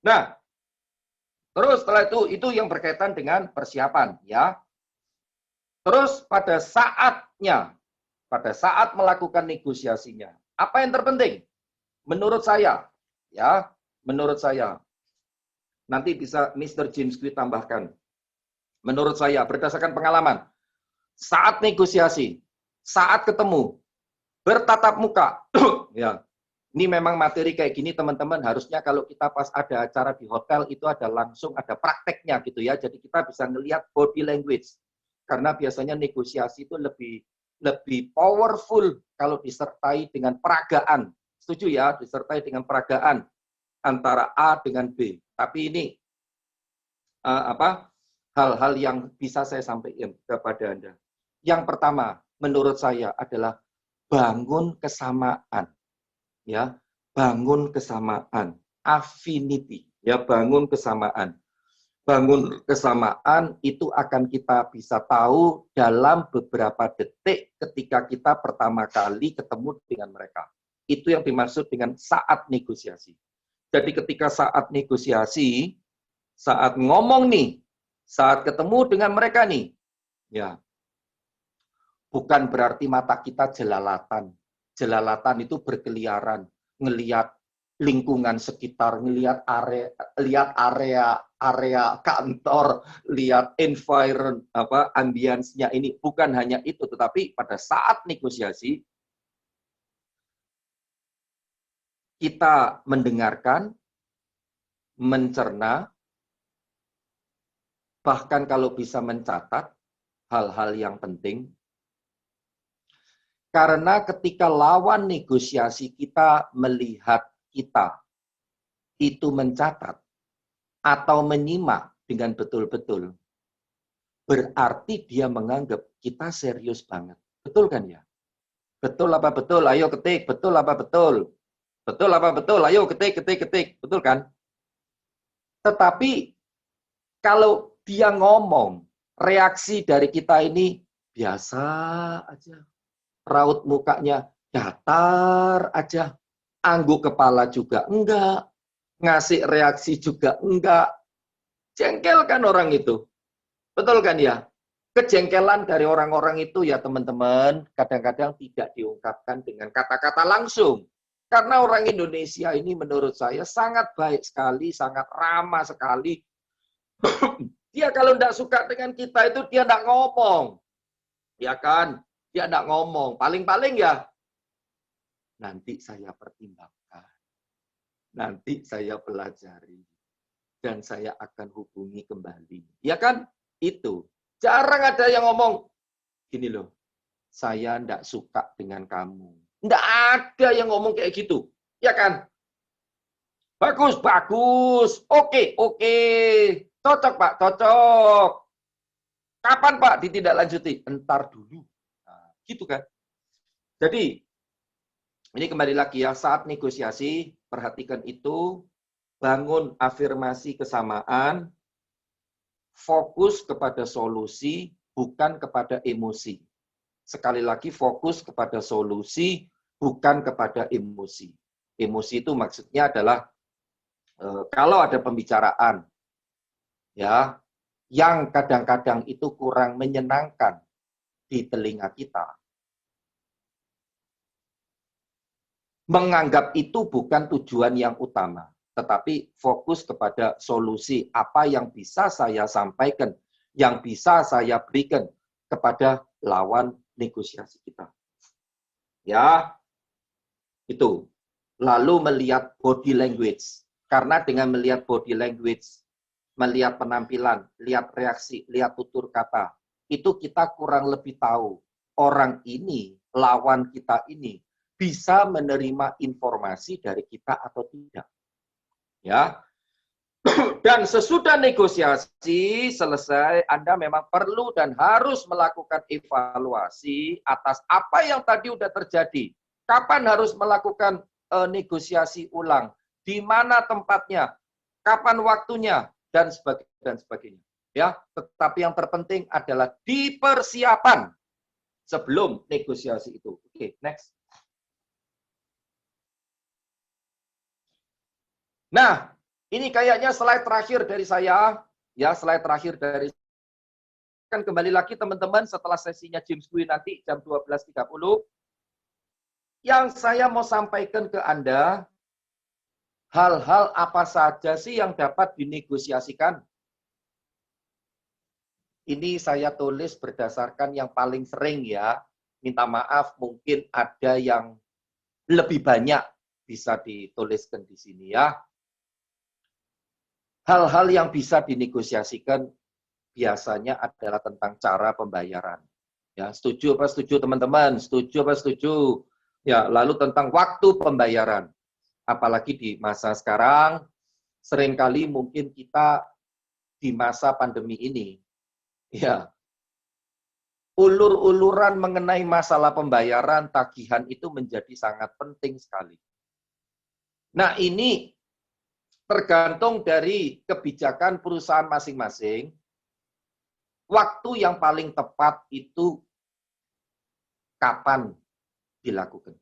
Nah, terus setelah itu yang berkaitan dengan persiapan. Ya. Terus pada saat melakukan negosiasinya, apa yang terpenting? Menurut saya, ya, menurut saya, nanti bisa Mr. James Quick tambahkan. Menurut saya, berdasarkan pengalaman, saat negosiasi, saat ketemu, bertatap muka, ya, ini memang materi kayak gini teman-teman, harusnya kalau kita pas ada acara di hotel, itu ada langsung ada prakteknya gitu ya, jadi kita bisa ngelihat body language. Karena biasanya negosiasi itu lebih powerful kalau disertai dengan peragaan. Setuju ya, disertai dengan peragaan antara A dengan B. Tapi ini hal-hal yang bisa saya sampaikan kepada Anda. Yang pertama, menurut saya adalah bangun kesamaan. Ya, bangun kesamaan, affinity, ya, bangun kesamaan. Bangun kesamaan itu akan kita bisa tahu dalam beberapa detik ketika kita pertama kali ketemu dengan mereka. Itu yang dimaksud dengan saat negosiasi. Jadi ketika saat negosiasi, saat ngomong nih, saat ketemu dengan mereka nih, ya, bukan berarti mata kita jelalatan. Jelalatan itu berkeliaran, ngelihat lingkungan sekitar, lihat area kantor, lihat environment, ambience-nya ini. Bukan hanya itu, tetapi pada saat negosiasi, kita mendengarkan, mencerna, bahkan kalau bisa mencatat hal-hal yang penting. Karena ketika lawan negosiasi kita melihat kita itu mencatat atau menyimak dengan betul-betul, berarti dia menganggap kita serius banget. Betul kan ya? Betul apa betul? Ayo ketik. Betul apa betul? Betul apa betul? Ayo ketik. Betul kan? Tetapi kalau dia ngomong, reaksi dari kita ini biasa aja. Raut mukanya datar aja. Angguk kepala juga enggak. Ngasih reaksi juga enggak. Jengkel kan orang itu. Betul kan ya? Kejengkelan dari orang-orang itu ya teman-teman, kadang-kadang tidak diungkapkan dengan kata-kata langsung. Karena orang Indonesia ini menurut saya sangat baik sekali, sangat ramah sekali. Dia kalau tidak suka dengan kita itu dia tidak ngomong. Ya kan? Dia tidak ngomong. Paling-paling ya, nanti saya pertimbangkan. Nanti saya pelajari. Dan saya akan hubungi kembali. Ya kan? Itu. Jarang ada yang ngomong, gini loh, saya tidak suka dengan kamu. Tidak ada yang ngomong kayak gitu. Ya kan? Bagus. Oke. Cocok, Pak. Cocok. Kapan, Pak, ditindaklanjuti? Entar dulu. Nah, gitu kan? Jadi, ini kembali lagi ya, saat negosiasi, perhatikan itu, bangun afirmasi kesamaan, fokus kepada solusi, bukan kepada emosi. Sekali lagi, fokus kepada solusi, bukan kepada emosi. Emosi itu maksudnya adalah, kalau ada pembicaraan, ya, yang kadang-kadang itu kurang menyenangkan di telinga kita, menganggap itu bukan tujuan yang utama, tetapi fokus kepada solusi apa yang bisa saya sampaikan, yang bisa saya berikan kepada lawan negosiasi kita. Ya, itu. Lalu melihat body language. Karena dengan melihat body language, melihat penampilan, lihat reaksi, lihat tutur kata, itu kita kurang lebih tahu orang ini, lawan kita ini, bisa menerima informasi dari kita atau tidak. Ya. Dan sesudah negosiasi selesai, Anda memang perlu dan harus melakukan evaluasi atas apa yang tadi sudah terjadi. Kapan harus melakukan negosiasi ulang? Di mana tempatnya? Kapan waktunya? Dan sebagainya. Ya, tetapi yang terpenting adalah di persiapan sebelum negosiasi itu. Oke, next. Nah, ini kayaknya slide terakhir dari saya. Ya, slide terakhir dari kan kembali lagi teman-teman setelah sesinya James Gue nanti jam 12.30. Yang saya mau sampaikan ke Anda, hal-hal apa saja sih yang dapat dinegosiasikan? Ini saya tulis berdasarkan yang paling sering ya. Minta maaf mungkin ada yang lebih banyak bisa dituliskan di sini ya. Hal-hal yang bisa dinegosiasikan biasanya adalah tentang cara pembayaran. Ya, setuju apa setuju teman-teman? Setuju apa setuju? Ya, lalu tentang waktu pembayaran. Apalagi di masa sekarang, seringkali mungkin kita di masa pandemi ini, ya, ulur-uluran mengenai masalah pembayaran tagihan itu menjadi sangat penting sekali. Nah, ini tergantung dari kebijakan perusahaan masing-masing. Waktu yang paling tepat itu kapan dilakukan.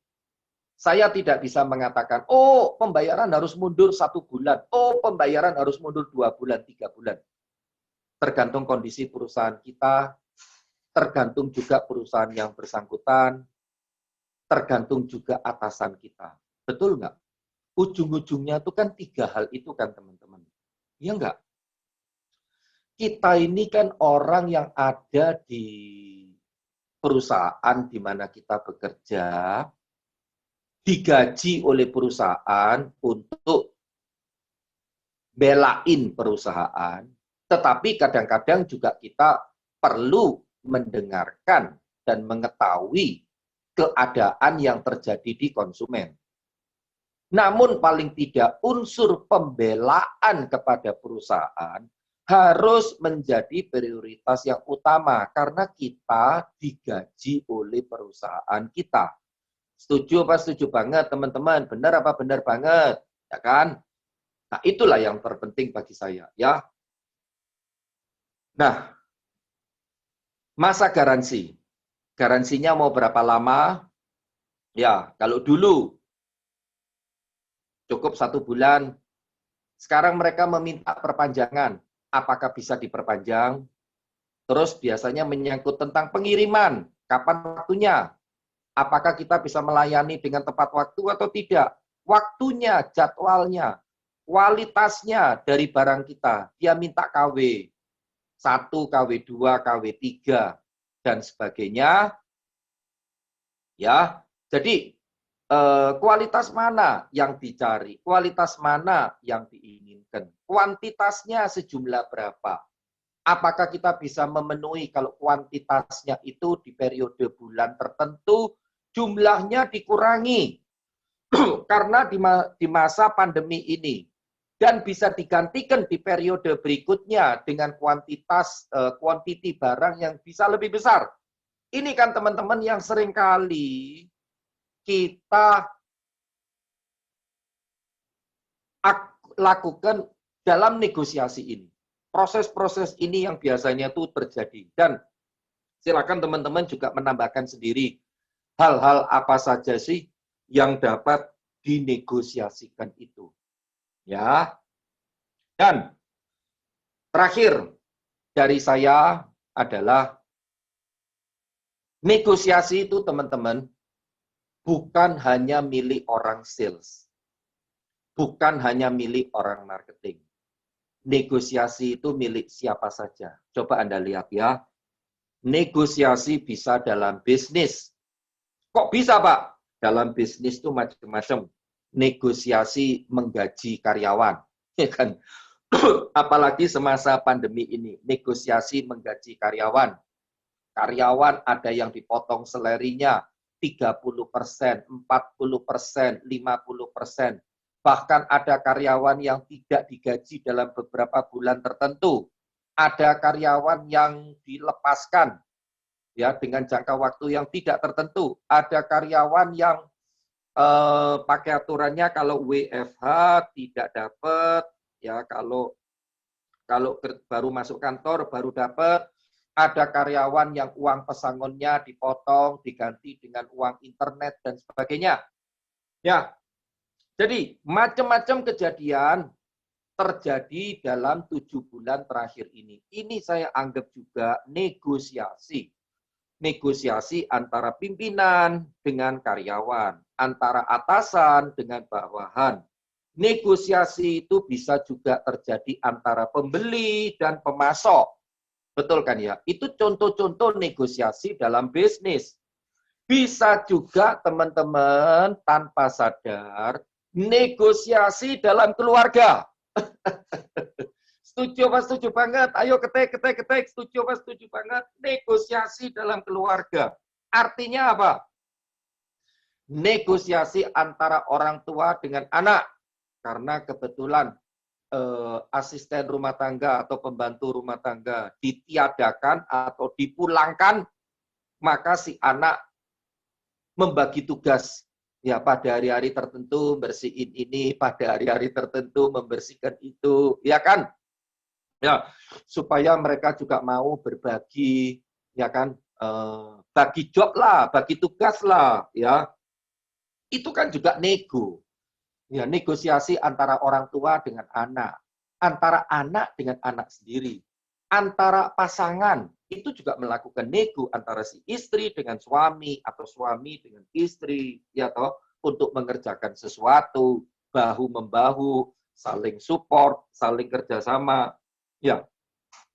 Saya tidak bisa mengatakan, oh pembayaran harus mundur 1 bulan, oh pembayaran harus mundur 2 bulan, 3 bulan. Tergantung kondisi perusahaan kita, tergantung juga perusahaan yang bersangkutan, tergantung juga atasan kita. Betul nggak? Ujung-ujungnya itu kan 3 hal itu kan teman-teman. Iya nggak? Kita ini kan orang yang ada di perusahaan di mana kita bekerja, digaji oleh perusahaan untuk belain perusahaan, tetapi kadang-kadang juga kita perlu mendengarkan dan mengetahui keadaan yang terjadi di konsumen. Namun paling tidak unsur pembelaan kepada perusahaan harus menjadi prioritas yang utama karena kita digaji oleh perusahaan kita. Setuju apa setuju banget teman-teman? Benar apa benar banget? Ya kan? Nah, itulah yang terpenting bagi saya, ya. Nah, masa garansi. Garansinya mau berapa lama? Ya, kalau dulu cukup 1 bulan, sekarang mereka meminta perpanjangan. Apakah bisa diperpanjang? Terus biasanya menyangkut tentang pengiriman. Kapan waktunya? Apakah kita bisa melayani dengan tepat waktu atau tidak? Waktunya, jadwalnya, kualitasnya dari barang kita. Dia minta KW 1, KW 2, KW 3, dan sebagainya. Ya, jadi kualitas mana yang dicari? Kualitas mana yang diinginkan? Kuantitasnya sejumlah berapa? Apakah kita bisa memenuhi kalau kuantitasnya itu di periode bulan tertentu jumlahnya dikurangi karena di masa pandemi ini dan bisa digantikan di periode berikutnya dengan kuantiti barang yang bisa lebih besar. Ini kan teman-teman yang seringkali kita lakukan dalam negosiasi ini. Proses-proses ini yang biasanya itu terjadi. Dan silakan teman-teman juga menambahkan sendiri hal-hal apa saja sih yang dapat dinegosiasikan itu. Ya. Dan terakhir dari saya adalah negosiasi itu teman-teman bukan hanya milik orang sales, bukan hanya milik orang marketing. Negosiasi itu milik siapa saja. Coba Anda lihat ya. Negosiasi bisa dalam bisnis. Kok bisa, Pak? Dalam bisnis itu macam-macam. Negosiasi menggaji karyawan, ya kan? Apalagi semasa pandemi ini, negosiasi menggaji karyawan. Karyawan ada yang dipotong salarinya 30%, 40%, 50%. Bahkan ada karyawan yang tidak digaji dalam beberapa bulan tertentu. Ada karyawan yang dilepaskan ya dengan jangka waktu yang tidak tertentu. Ada karyawan yang pakai aturannya kalau WFH tidak dapat, ya kalau baru masuk kantor baru dapat. Ada karyawan yang uang pesangonnya dipotong, diganti dengan uang internet dan sebagainya. Ya, jadi macam-macam kejadian terjadi dalam 7 bulan terakhir ini. Ini saya anggap juga negosiasi. Negosiasi antara pimpinan dengan karyawan, antara atasan dengan bawahan. Negosiasi itu bisa juga terjadi antara pembeli dan pemasok. Betul kan ya? Itu contoh-contoh negosiasi dalam bisnis. Bisa juga teman-teman tanpa sadar negosiasi dalam keluarga. Setuju apa setuju banget? Ayo ketik. Setuju apa setuju banget? Negosiasi dalam keluarga. Artinya apa? Negosiasi antara orang tua dengan anak. Karena kebetulan asisten rumah tangga atau pembantu rumah tangga ditiadakan atau dipulangkan, maka si anak membagi tugas. Ya, pada hari-hari tertentu bersihin ini, pada hari-hari tertentu membersihkan itu, ya kan? Ya, supaya mereka juga mau berbagi, ya kan? Bagi job lah, bagi tugas lah, ya. Itu kan juga nego. Ya, negosiasi antara orang tua dengan anak, antara anak dengan anak sendiri, antara pasangan, itu juga melakukan nego antara si istri dengan suami atau suami dengan istri, ya toh, untuk mengerjakan sesuatu, bahu-membahu, saling support, saling kerjasama. Ya,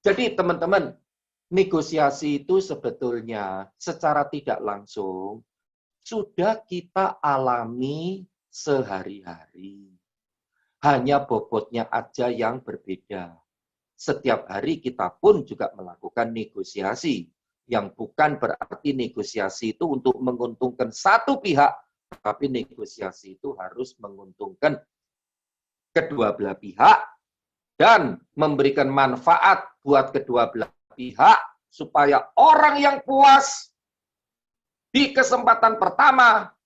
jadi teman-teman, negosiasi itu sebetulnya secara tidak langsung sudah kita alami sehari-hari. Hanya bobotnya aja yang berbeda. Setiap hari kita pun juga melakukan negosiasi. Yang bukan berarti negosiasi itu untuk menguntungkan satu pihak, tapi negosiasi itu harus menguntungkan kedua belah pihak dan memberikan manfaat buat kedua belah pihak supaya orang yang puas di kesempatan pertama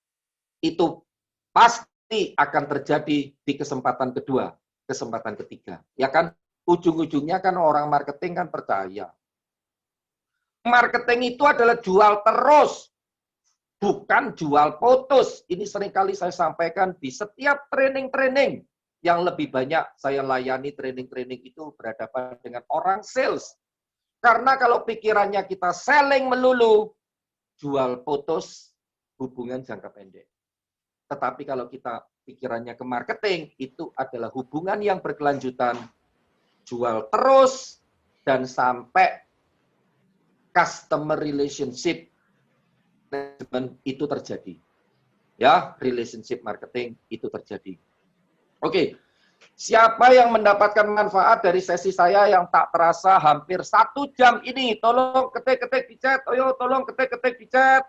itu pasti akan terjadi di kesempatan kedua, kesempatan ketiga. Ya kan? Ujung-ujungnya kan orang marketing kan percaya. Marketing itu adalah jual terus, bukan jual putus. Ini seringkali saya sampaikan di setiap training-training. Yang lebih banyak saya layani training-training itu berhadapan dengan orang sales. Karena kalau pikirannya kita selling melulu, jual putus, hubungan jangka pendek. Tetapi kalau kita pikirannya ke marketing, itu adalah hubungan yang berkelanjutan, jual terus, dan sampai customer relationship itu terjadi. Ya, relationship marketing itu terjadi. Oke, siapa yang mendapatkan manfaat dari sesi saya yang tak terasa hampir 1 jam ini? Tolong ketik-ketik di chat, ayo tolong ketik-ketik di chat.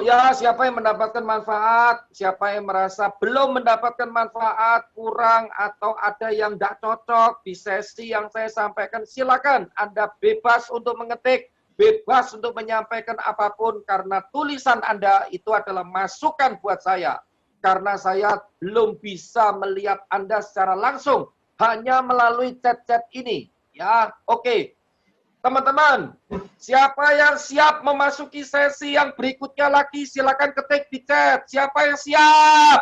Ya, siapa yang mendapatkan manfaat, siapa yang merasa belum mendapatkan manfaat, kurang, atau ada yang tidak cocok di sesi yang saya sampaikan, silakan Anda bebas untuk mengetik, bebas untuk menyampaikan apapun, karena tulisan Anda itu adalah masukan buat saya. Karena saya belum bisa melihat Anda secara langsung, hanya melalui chat-chat ini. Ya, oke. Teman-teman, siapa yang siap memasuki sesi yang berikutnya lagi, silakan ketik di chat. Siapa yang siap?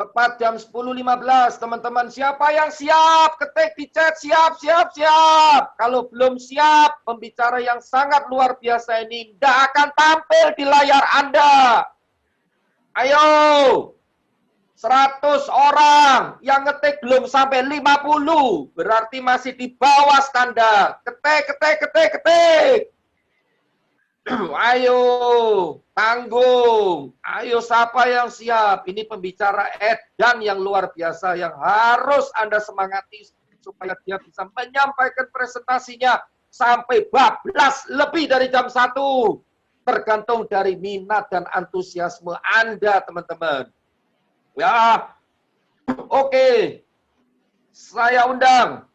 Tepat jam 10.15, teman-teman. Siapa yang siap? Ketik di chat, siap, siap, siap. Kalau belum siap, pembicara yang sangat luar biasa ini tidak akan tampil di layar Anda. Ayo, 100 orang yang ngetik belum sampai 50, berarti masih di bawah standar. Ketik, ketik, ketik, ketik. Ayo, tanggung. Ayo, siapa yang siap? Ini pembicara edan yang luar biasa yang harus Anda semangati supaya dia bisa menyampaikan presentasinya sampai bablas lebih dari jam 1. Tergantung dari minat dan antusiasme Anda, teman-teman. Ya, oke. Saya undang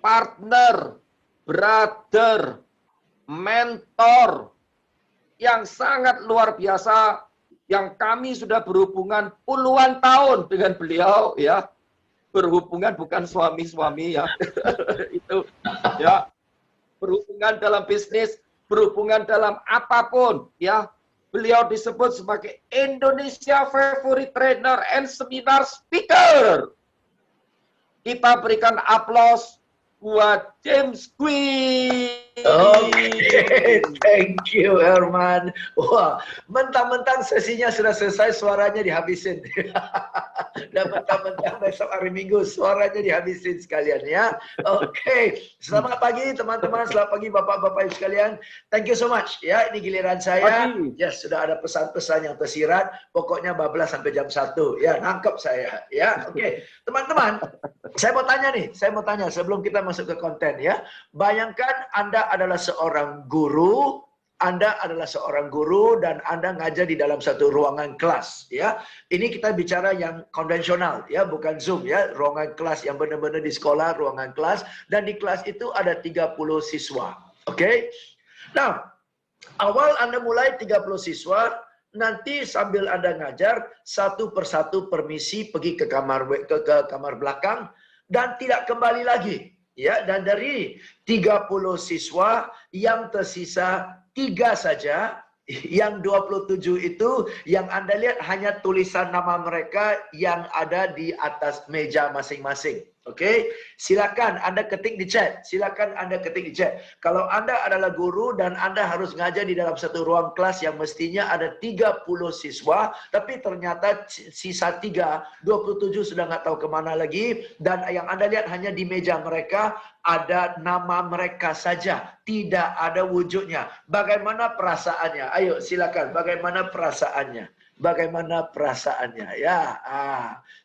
partner, brother, mentor yang sangat luar biasa yang kami sudah berhubungan puluhan tahun dengan beliau, ya. Berhubungan bukan suami-suami, ya. Itu ya, berhubungan dalam bisnis, berhubungan dalam apapun, ya. Beliau disebut sebagai Indonesia Favorite Trainer and Seminar Speaker. Kita berikan aplaus buat James Quinn. Oke, thank you Herman. Wah, mentang-mentang sesinya sudah selesai, suaranya dihabisin. Dan mentang-mentang besok hari Minggu, suaranya dihabisin sekalian ya. Oke, selamat pagi teman-teman, selamat pagi bapak-bapak sekalian. Thank you so much ya, ini giliran saya. Yes, sudah ada pesan-pesan yang tersirat. Pokoknya bablas sampai jam 1 ya, nangkep saya ya. Oke, teman-teman, saya mau tanya nih, sebelum kita masuk ke konten ya. Bayangkan Anda adalah seorang guru, dan Anda ngajar di dalam satu ruangan kelas ya. Ini kita bicara yang konvensional ya, bukan Zoom ya, ruangan kelas yang benar-benar di sekolah, ruangan kelas, dan di kelas itu ada 30 siswa. Oke. Nah, awal Anda mulai 30 siswa, nanti sambil Anda ngajar satu persatu permisi pergi ke kamar belakang dan tidak kembali lagi. Ya, dan dari 30 siswa yang tersisa 3 saja, yang 27 itu yang Anda lihat hanya tulisan nama mereka yang ada di atas meja masing-masing. Oke, silakan Anda ketik di chat. Kalau Anda adalah guru dan Anda harus ngajar di dalam satu ruang kelas yang mestinya ada 30 siswa, tapi ternyata sisa 3, 27 sudah nggak tahu kemana lagi, dan yang Anda lihat hanya di meja mereka ada nama mereka saja, tidak ada wujudnya. Bagaimana perasaannya? Ayo silakan, bagaimana perasaannya? Ya,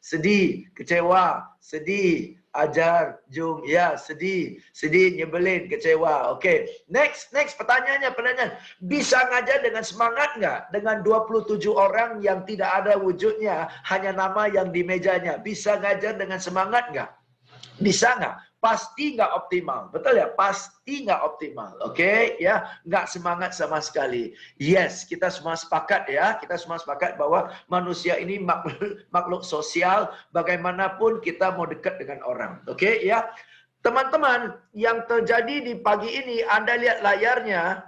sedih, kecewa, sedih, ajar, jum, ya, sedih, nyebelin, kecewa. Oke, next pertanyaannya, bisa ngajar dengan semangat nggak? Dengan 27 orang yang tidak ada wujudnya, hanya nama yang di mejanya, bisa ngajar dengan semangat nggak? Bisa nggak? Pasti nggak optimal, betul ya? Pasti nggak optimal, oke? Ya, nggak semangat sama sekali. Yes, kita semua sepakat ya, bahwa manusia ini makhluk sosial, bagaimanapun kita mau dekat dengan orang, oke? Ya, teman-teman, yang terjadi di pagi ini, Anda lihat layarnya,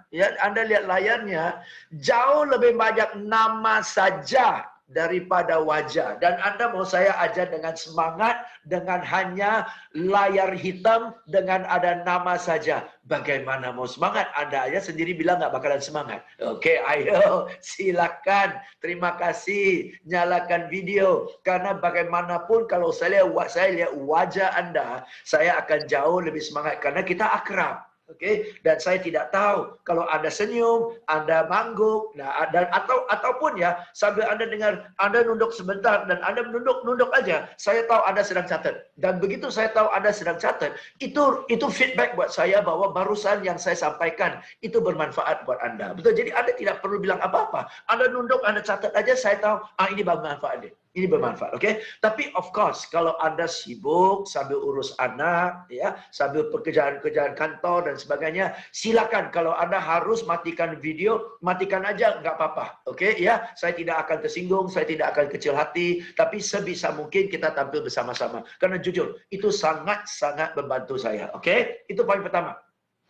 jauh lebih banyak nama saja daripada wajah. Dan Anda mau saya ajar dengan semangat, dengan hanya layar hitam, dengan ada nama saja. Bagaimana mau semangat? Anda aja sendiri bilang nggak bakalan semangat. Oke, ayo silakan. Terima kasih. Nyalakan video. Karena bagaimanapun kalau saya lihat wajah Anda, saya akan jauh lebih semangat. Karena kita akrab. Oke, dan saya tidak tahu kalau Anda senyum, Anda mangguk, nah, dan ataupun ya sambil Anda dengar, Anda nunduk sebentar dan Anda nunduk aja, saya tahu Anda sedang catat. Dan begitu saya tahu Anda sedang catat, itu feedback buat saya bahwa barusan yang saya sampaikan itu bermanfaat buat Anda. Betul, jadi Anda tidak perlu bilang apa-apa. Anda nunduk, Anda catat aja, saya tahu ini bermanfaat deh. Ini bermanfaat, oke? Tapi of course, kalau Anda sibuk sambil urus anak, ya, sambil pekerjaan-pekerjaan kantor dan sebagainya, silakan. Kalau Anda harus matikan video, matikan aja, nggak apa-apa, oke? Ya, saya tidak akan tersinggung, saya tidak akan kecil hati, tapi sebisa mungkin kita tampil bersama-sama. Karena jujur, itu sangat-sangat membantu saya, oke? Itu poin pertama.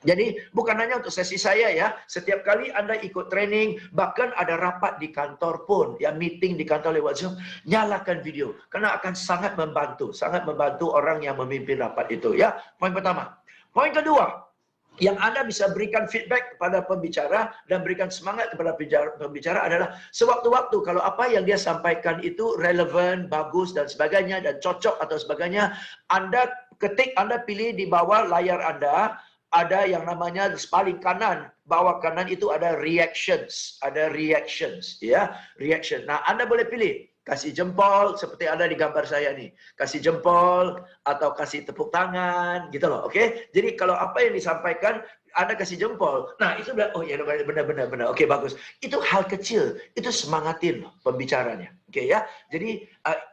Jadi bukan hanya untuk sesi saya ya, setiap kali Anda ikut training, bahkan ada rapat di kantor pun, ya meeting di kantor lewat Zoom, nyalakan video karena akan sangat membantu orang yang memimpin rapat itu ya. Poin pertama. Poin kedua, yang Anda bisa berikan feedback kepada pembicara dan berikan semangat kepada pembicara adalah sewaktu-waktu kalau apa yang dia sampaikan itu relevan, bagus dan sebagainya dan cocok atau sebagainya, Anda ketik, Anda pilih di bawah layar Anda ada yang namanya paling kanan, bawah kanan itu ada reactions, ya, reaction. Nah, Anda boleh pilih kasih jempol seperti ada di gambar saya nih, kasih jempol atau kasih tepuk tangan, gitu loh, oke? Jadi kalau apa yang disampaikan Anda kasih jempol, nah itu oh ya benar, oke bagus. Itu hal kecil, itu semangatin pembicaranya, oke ya. Jadi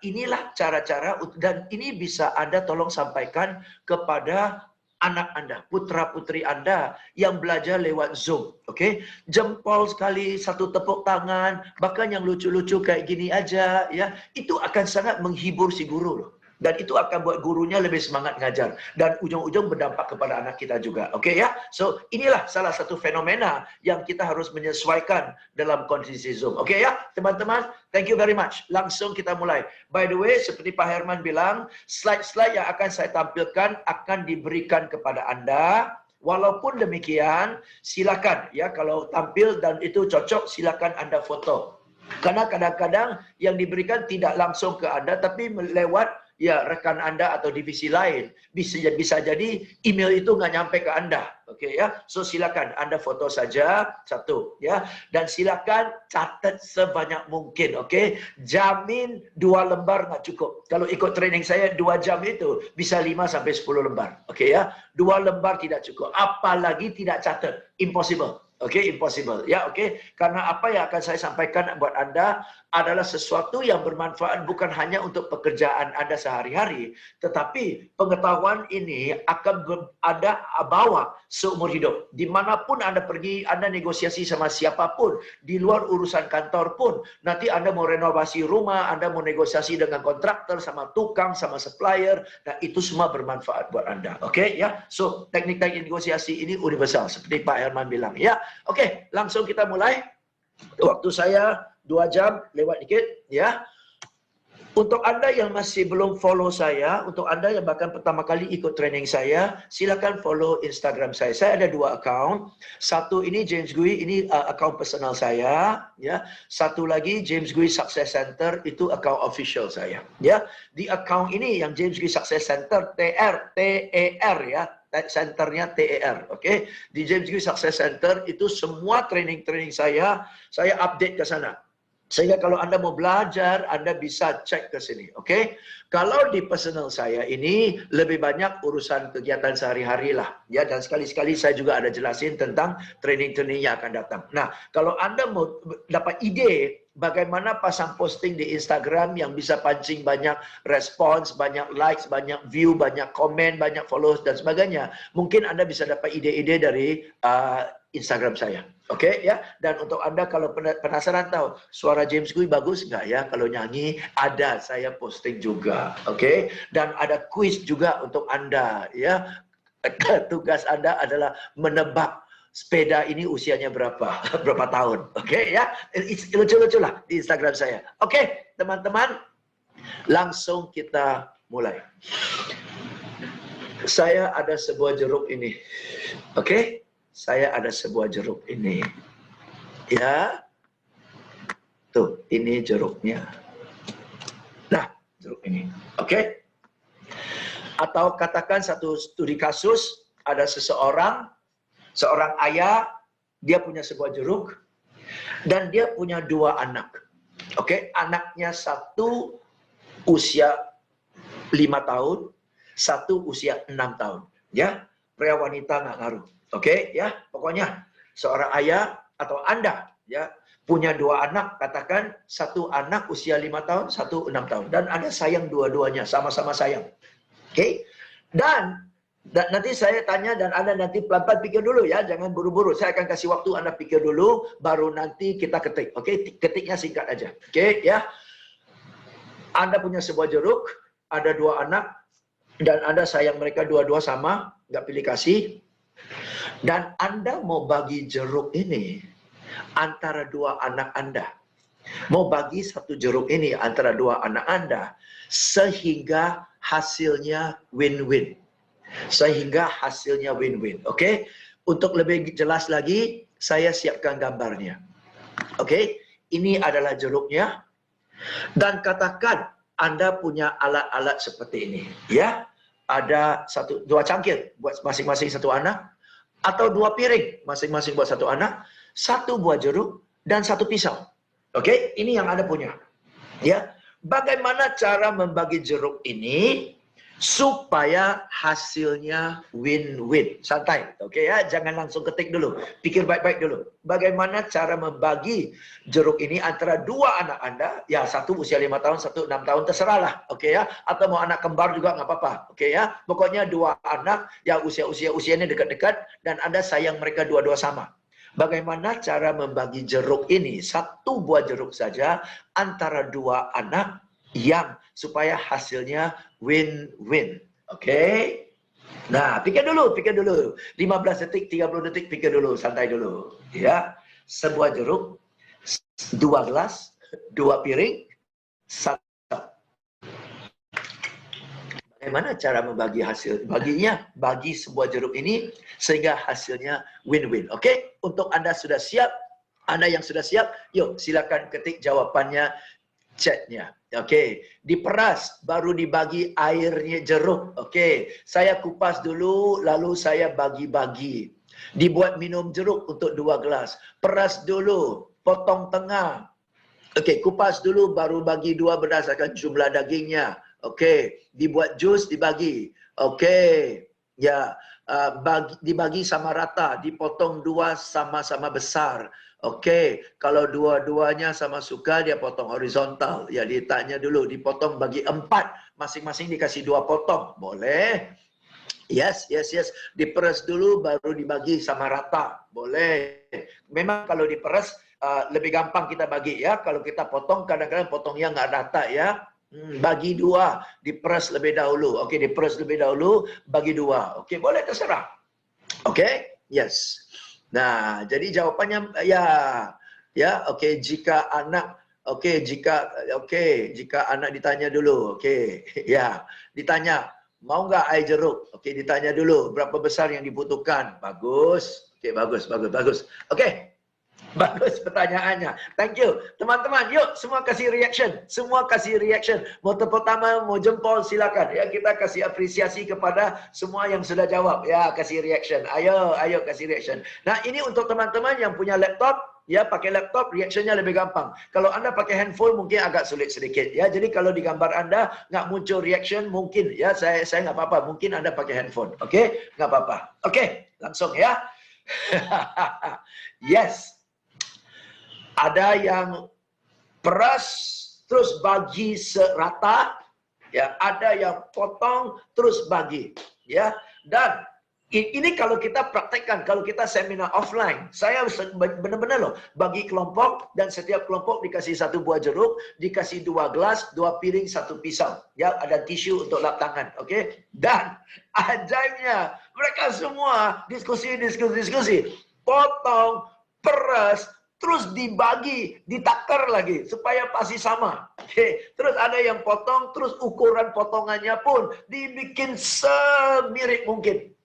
inilah cara-cara dan ini bisa Anda tolong sampaikan kepada anak Anda, putra-putri Anda yang belajar lewat Zoom, oke? Jempol sekali, satu tepuk tangan, bahkan yang lucu-lucu kayak gini aja, ya, itu akan sangat menghibur si guru loh. Dan itu akan buat gurunya lebih semangat ngajar. Dan ujung-ujung berdampak kepada anak kita juga. Oke ya? So, inilah salah satu fenomena yang kita harus menyesuaikan dalam kondisi Zoom. Oke ya? Teman-teman, thank you very much. Langsung kita mulai. By the way, seperti Pak Herman bilang, slide-slide yang akan saya tampilkan akan diberikan kepada Anda. Walaupun demikian, silakan ya kalau tampil dan itu cocok, silakan Anda foto. Karena kadang-kadang yang diberikan tidak langsung ke Anda, tapi lewat ya rekan Anda atau divisi lain. Bisa jadi email itu nggak nyampe ke Anda. Oke ya. So silakan Anda foto saja satu ya. Dan silakan catat sebanyak mungkin. Oke. Jamin 2 lembar nggak cukup. Kalau ikut training saya 2 jam itu bisa 5 sampai 10 lembar. Oke ya. 2 lembar tidak cukup. Apalagi tidak catat. Impossible. Oke, impossible. Ya, oke. Karena apa yang akan saya sampaikan buat Anda adalah sesuatu yang bermanfaat bukan hanya untuk pekerjaan Anda sehari-hari, tetapi pengetahuan ini akan ada bawa seumur hidup. Dimanapun Anda pergi, Anda negosiasi sama siapapun, di luar urusan kantor pun, nanti Anda mau renovasi rumah, Anda mau negosiasi dengan kontraktor, sama tukang, sama supplier, nah itu semua bermanfaat buat Anda. Oke, ya. So, teknik-teknik negosiasi ini universal, seperti Pak Herman bilang. Ya, oke, langsung kita mulai. Waktu saya 2 jam lewat dikit ya. Untuk Anda yang masih belum follow saya, untuk Anda yang bahkan pertama kali ikut training saya, silakan follow Instagram saya. Saya ada 2 account. Satu ini James Gui, ini account personal saya, ya. Satu lagi James Gui Success Center, itu account official saya, ya. Di account ini yang James Gui Success Center TER ya. Centernya TER, oke? Di James Gui Success Center itu semua training-training saya update ke sana. Sehingga kalau Anda mau belajar, Anda bisa cek ke sini, oke? Kalau di personal saya ini lebih banyak urusan kegiatan sehari-hari lah, ya. Dan sekali-sekali saya juga ada jelasin tentang training-training yang akan datang. Nah, kalau Anda mau dapat ide bagaimana pasang posting di Instagram yang bisa pancing banyak respons, banyak likes, banyak view, banyak komen, banyak followers dan sebagainya, mungkin Anda bisa dapat ide-ide dari Instagram saya. Oke ya, dan untuk Anda kalau penasaran tahu suara James Gui bagus nggak ya kalau nyanyi, ada saya posting juga, oke? Dan ada quiz juga untuk Anda ya. Tugas Anda adalah menebak sepeda ini usianya berapa tahun, oke ya? Lucu-lucu lah di Instagram saya. Oke, teman-teman, langsung kita mulai. Saya ada sebuah jeruk ini, oke? Saya ada sebuah jeruk ini, ya, tuh ini jeruknya. Nah, jeruk ini, oke? Atau katakan satu studi kasus, ada seorang ayah, dia punya sebuah jeruk, dan dia punya 2 anak, oke? Anaknya satu usia 5 tahun, satu usia 6 tahun, ya. Pria wanita nggak ngaruh. Oke, ya, pokoknya seorang ayah atau Anda ya punya 2 anak, katakan satu anak usia 5 tahun, satu 6 tahun, dan Anda sayang dua-duanya, sama-sama sayang. Oke, dan nanti saya tanya dan Anda nanti pelan-pelan pikir dulu ya, jangan buru-buru. Saya akan kasih waktu Anda pikir dulu, baru nanti kita ketik. Oke, ketiknya singkat aja. Oke, ya. Anda punya sebuah jeruk, ada 2 anak, dan Anda sayang mereka dua-dua sama, nggak pilih kasih. Dan Anda mau bagi jeruk ini antara dua anak Anda. Mau bagi satu jeruk ini antara dua anak Anda sehingga hasilnya win-win. Sehingga hasilnya win-win. Oke? Untuk lebih jelas lagi, saya siapkan gambarnya. Oke? Ini adalah jeruknya. Dan katakan Anda punya alat-alat seperti ini, ya. Ada dua cangkir buat masing-masing satu anak, atau dua piring masing-masing buat satu anak, satu buah jeruk dan satu pisau. Oke, ini yang Anda punya. Ya, bagaimana cara membagi jeruk ini supaya hasilnya win-win? Santai, oke ya, jangan langsung ketik dulu. Pikir baik-baik dulu. Bagaimana cara membagi jeruk ini antara dua anak Anda, ya satu usia 5 tahun, satu 6 tahun, terserahlah, oke ya. Atau mau anak kembar juga nggak apa-apa, oke ya. Pokoknya dua anak yang usianya dekat-dekat dan Anda sayang mereka dua-dua sama. Bagaimana cara membagi jeruk ini, satu buah jeruk saja antara dua anak yang supaya hasilnya win-win. Oke? Nah, pikir dulu. 15 detik, 30 detik, pikir dulu, santai dulu. Ya. Sebuah jeruk, dua gelas, dua piring, satu. Bagaimana cara membagi hasil? Bagi sebuah jeruk ini sehingga hasilnya win-win. Oke? Untuk Anda sudah siap? Anda yang sudah siap, yuk silakan ketik jawabannya, chatnya. Oke, diperas baru dibagi airnya jeruk. Oke, saya kupas dulu lalu saya bagi-bagi. Dibuat minum jeruk untuk 2 gelas. Peras dulu, potong tengah. Oke, kupas dulu baru bagi 2 berdasarkan jumlah dagingnya. Oke, dibuat jus dibagi. Oke, ya, dibagi sama rata, dipotong 2 sama-sama besar. Oke, kalau dua-duanya sama suka dia potong horizontal. Ya ditanya dulu, dipotong bagi 4, masing-masing dikasih 2 potong. Boleh? Yes. Diperas dulu baru dibagi sama rata. Boleh. Memang kalau diperas lebih gampang kita bagi ya. Kalau kita potong kadang-kadang potongnya nggak rata ya. Bagi 2, diperas lebih dahulu. Oke, diperas lebih dahulu, bagi 2. Oke, boleh terserah. Oke, yes. Nah, jadi jawabannya ya, oke, jika anak ditanya dulu, oke, ya, ditanya mau nggak air jeruk? Oke, ditanya dulu berapa besar yang dibutuhkan. Bagus, oke, bagus. Oke. Bagus pertanyaannya. Thank you. Teman-teman, yuk semua kasih reaction. Mau tepuk tangan, mau jempol, silakan. Ya, kita kasih apresiasi kepada semua yang sudah jawab. Ya, kasih reaction. Ayo kasih reaction. Nah, ini untuk teman-teman yang punya laptop, ya pakai laptop reactionnya lebih gampang. Kalau Anda pakai handphone mungkin agak sulit sedikit. Ya, jadi kalau di gambar Anda nggak muncul reaction mungkin ya saya nggak apa-apa. Mungkin Anda pakai handphone. Oke? Nggak apa-apa. Oke, langsung ya. Yes. Ada yang peras terus bagi serata, ya, ada yang potong terus bagi, ya. Dan ini kalau kita praktekkan, kalau kita seminar offline, saya benar-benar loh bagi kelompok dan setiap kelompok dikasih 1 buah jeruk, dikasih 2 gelas, 2 piring, 1 pisau, ya, ada tisu untuk lap tangan, oke? Dan ajaibnya mereka semua diskusi, potong, peras, terus dibagi, ditakar lagi supaya pasti sama. Oke, terus ada yang potong, terus ukuran potongannya pun dibikin semirip mungkin.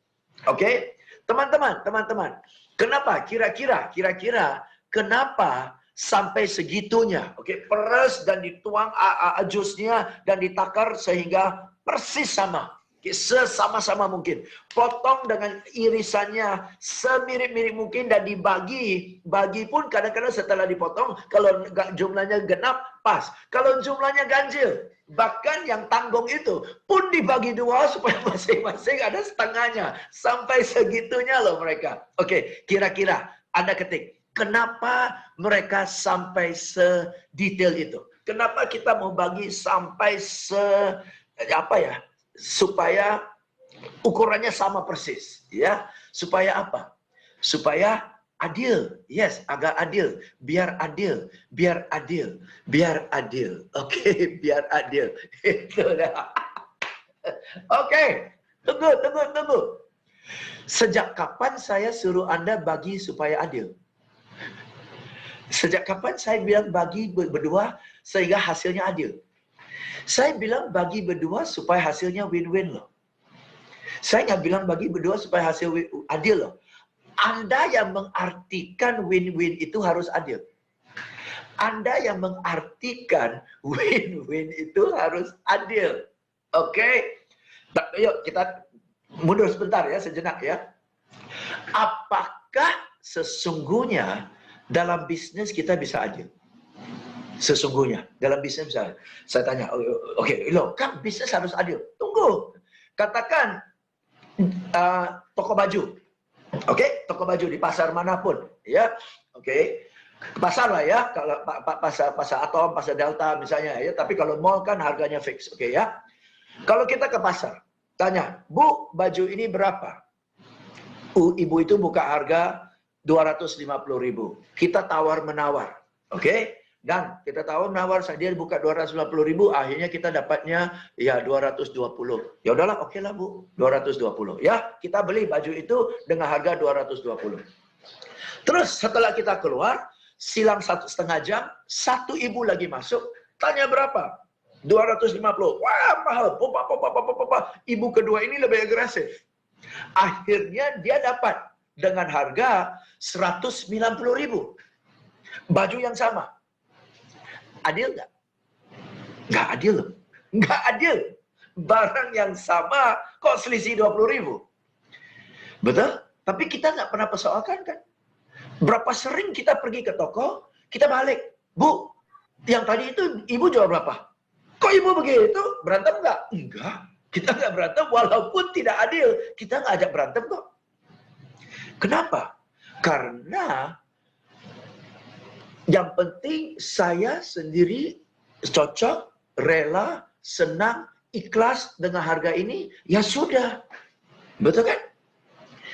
Oke, teman-teman, kenapa? Kira-kira kenapa sampai segitunya? Oke, peras dan dituang jusnya dan ditakar sehingga persis sama. Sesama-sama mungkin. Potong dengan irisannya semirip-mirip mungkin dan dibagi. Bagi pun kadang-kadang setelah dipotong, kalau jumlahnya genap, pas. Kalau jumlahnya ganjil, bahkan yang tanggung itu pun dibagi 2 supaya masing-masing ada setengahnya. Sampai segitunya loh mereka. Oke, kira-kira Anda ketik. Kenapa mereka sampai sedetail itu? Kenapa kita mau bagi sampai supaya ukurannya sama persis, ya. Supaya apa? Supaya adil. Yes, agak adil. Biar adil. Oke, biar adil. Itulah. Oke, tunggu. Sejak kapan saya suruh Anda bagi supaya adil? Sejak kapan saya bilang bagi berdua sehingga hasilnya adil? Saya bilang bagi berdua supaya hasilnya win-win loh. Saya nggak bilang bagi berdua supaya hasil adil loh. Anda yang mengartikan win-win itu harus adil. Anda yang mengartikan win-win itu harus adil. Oke? Yuk kita mundur sebentar ya, sejenak ya. Apakah sesungguhnya dalam bisnis kita bisa adil? Sesungguhnya dalam bisnis bisa. Saya tanya, oke, loh kan bisnis harus adil. Tunggu. Katakan toko baju. Oke, toko baju di pasar manapun, ya. Oke. Pasar lah ya, kalau pasar Atom, pasar Delta misalnya ya, tapi kalau mall kan harganya fix, oke ya. Kalau kita ke pasar, tanya, Bu, baju ini berapa? Ibu itu buka harga 250.000. Kita tawar-menawar, oke? Dan kita tawar-menawar, dia buka 250.000, akhirnya kita dapatnya ya 220. Ya udahlah, oke lah Bu, 220. Ya, kita beli baju itu dengan harga 220. Terus setelah kita keluar, silang 1,5 jam, satu ibu lagi masuk, tanya berapa? 250. Wah, mahal. Ibu kedua ini lebih agresif. Akhirnya dia dapat dengan harga 190.000. Baju yang sama. Adil nggak? Nggak adil. Nggak adil. Barang yang sama kok selisih 20.000. Betul? Tapi kita nggak pernah persoalkan kan? Berapa sering kita pergi ke toko, kita balik. Bu, yang tadi itu ibu jual berapa? Kok ibu begitu? Berantem nggak? Enggak. Kita nggak berantem walaupun tidak adil. Kita nggak ajak berantem kok. Kenapa? Karena yang penting saya sendiri cocok, rela, senang, ikhlas dengan harga ini, ya sudah. Betul kan?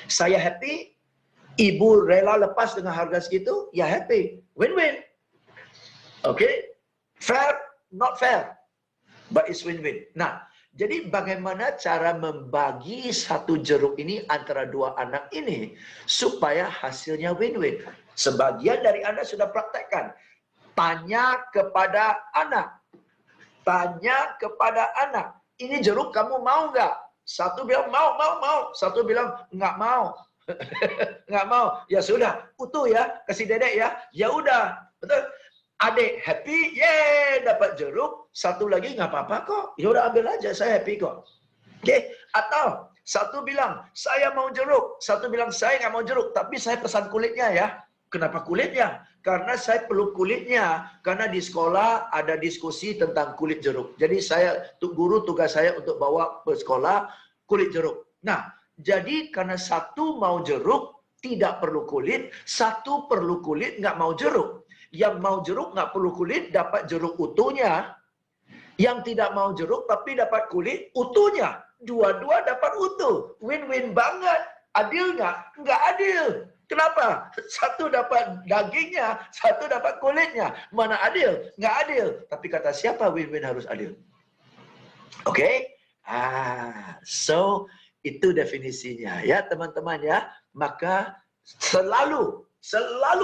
Saya happy, ibu rela lepas dengan harga segitu, ya happy. Win-win. Oke? Fair, not fair. But it's win-win. Nah, jadi bagaimana cara membagi satu jeruk ini antara dua anak ini supaya hasilnya win-win? Sebagian dari Anda sudah praktekkan. Tanya kepada anak. Tanya kepada anak. Ini jeruk kamu mau nggak? Satu bilang mau. Satu bilang nggak mau. Nggak mau. Ya sudah, utuh ya, kasih dedek ya. Ya udah, betul. Adik happy, yeay, dapat jeruk. Satu lagi nggak apa-apa kok. Ya udah ambil aja, saya happy kok. Oke, atau satu bilang saya mau jeruk, satu bilang saya nggak mau jeruk, tapi saya pesan kulitnya ya. Kenapa kulitnya? Karena saya perlu kulitnya. Karena di sekolah ada diskusi tentang kulit jeruk. Jadi guru tugas saya untuk bawa ke sekolah kulit jeruk. Nah, jadi karena satu mau jeruk tidak perlu kulit, satu perlu kulit nggak mau jeruk. Yang mau jeruk nggak perlu kulit, dapat jeruk utuhnya. Yang tidak mau jeruk tapi dapat kulit utuhnya. Dua-dua dapat utuh. Win-win banget. Adil nggak? Nggak adil. Kenapa? Satu dapat dagingnya, satu dapat kulitnya. Mana adil? Nggak adil. Tapi kata siapa win-win harus adil? Oke? So itu definisinya ya teman-teman ya. Maka selalu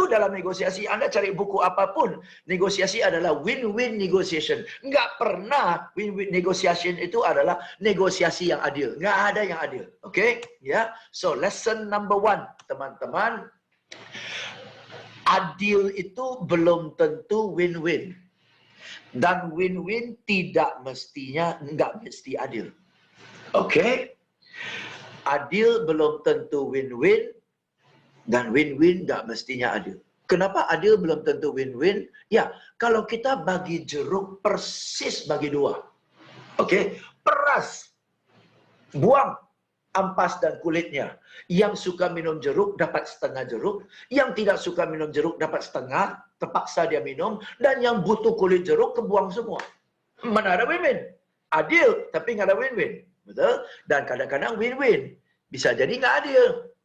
dalam negosiasi, Anda cari buku apapun, negosiasi adalah win-win negotiation. Nggak pernah win-win negotiation itu adalah negosiasi yang adil. Nggak ada yang adil. Oke? Ya. So, lesson number 1, teman-teman. Adil itu belum tentu win-win. Dan win-win nggak mesti adil. Oke? Adil belum tentu win-win. Dan win-win nggak mestinya adil. Kenapa adil belum tentu win-win? Ya, kalau kita bagi jeruk persis bagi dua. Oke, peras. Buang ampas dan kulitnya. Yang suka minum jeruk dapat setengah jeruk. Yang tidak suka minum jeruk dapat setengah. Terpaksa dia minum. Dan yang butuh kulit jeruk kebuang semua. Mana ada win-win? Adil, tapi nggak ada win-win. Betul? Dan kadang-kadang win-win. Bisa jadi nggak adil.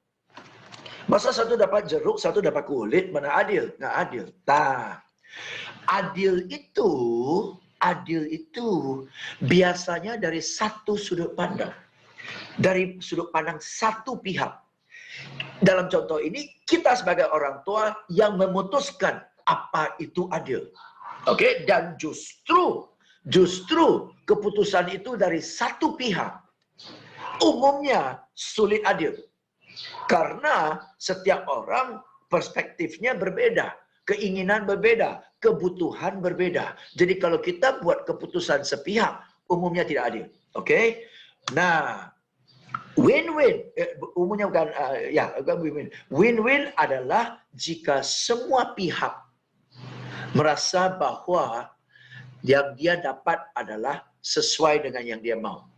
Masa satu dapat jeruk, satu dapat kulit, mana adil? Nggak adil. Nah, adil itu biasanya dari satu sudut pandang. Dari sudut pandang satu pihak. Dalam contoh ini, kita sebagai orang tua yang memutuskan apa itu adil. Oke, dan justru keputusan itu dari satu pihak umumnya sulit adil. Karena setiap orang perspektifnya berbeda, keinginan berbeda, kebutuhan berbeda. Jadi kalau kita buat keputusan sepihak, umumnya tidak adil. Oke? Nah, win-win, umumnya bukan, win-win. Win-win adalah jika semua pihak merasa bahwa yang dia dapat adalah sesuai dengan yang dia mau.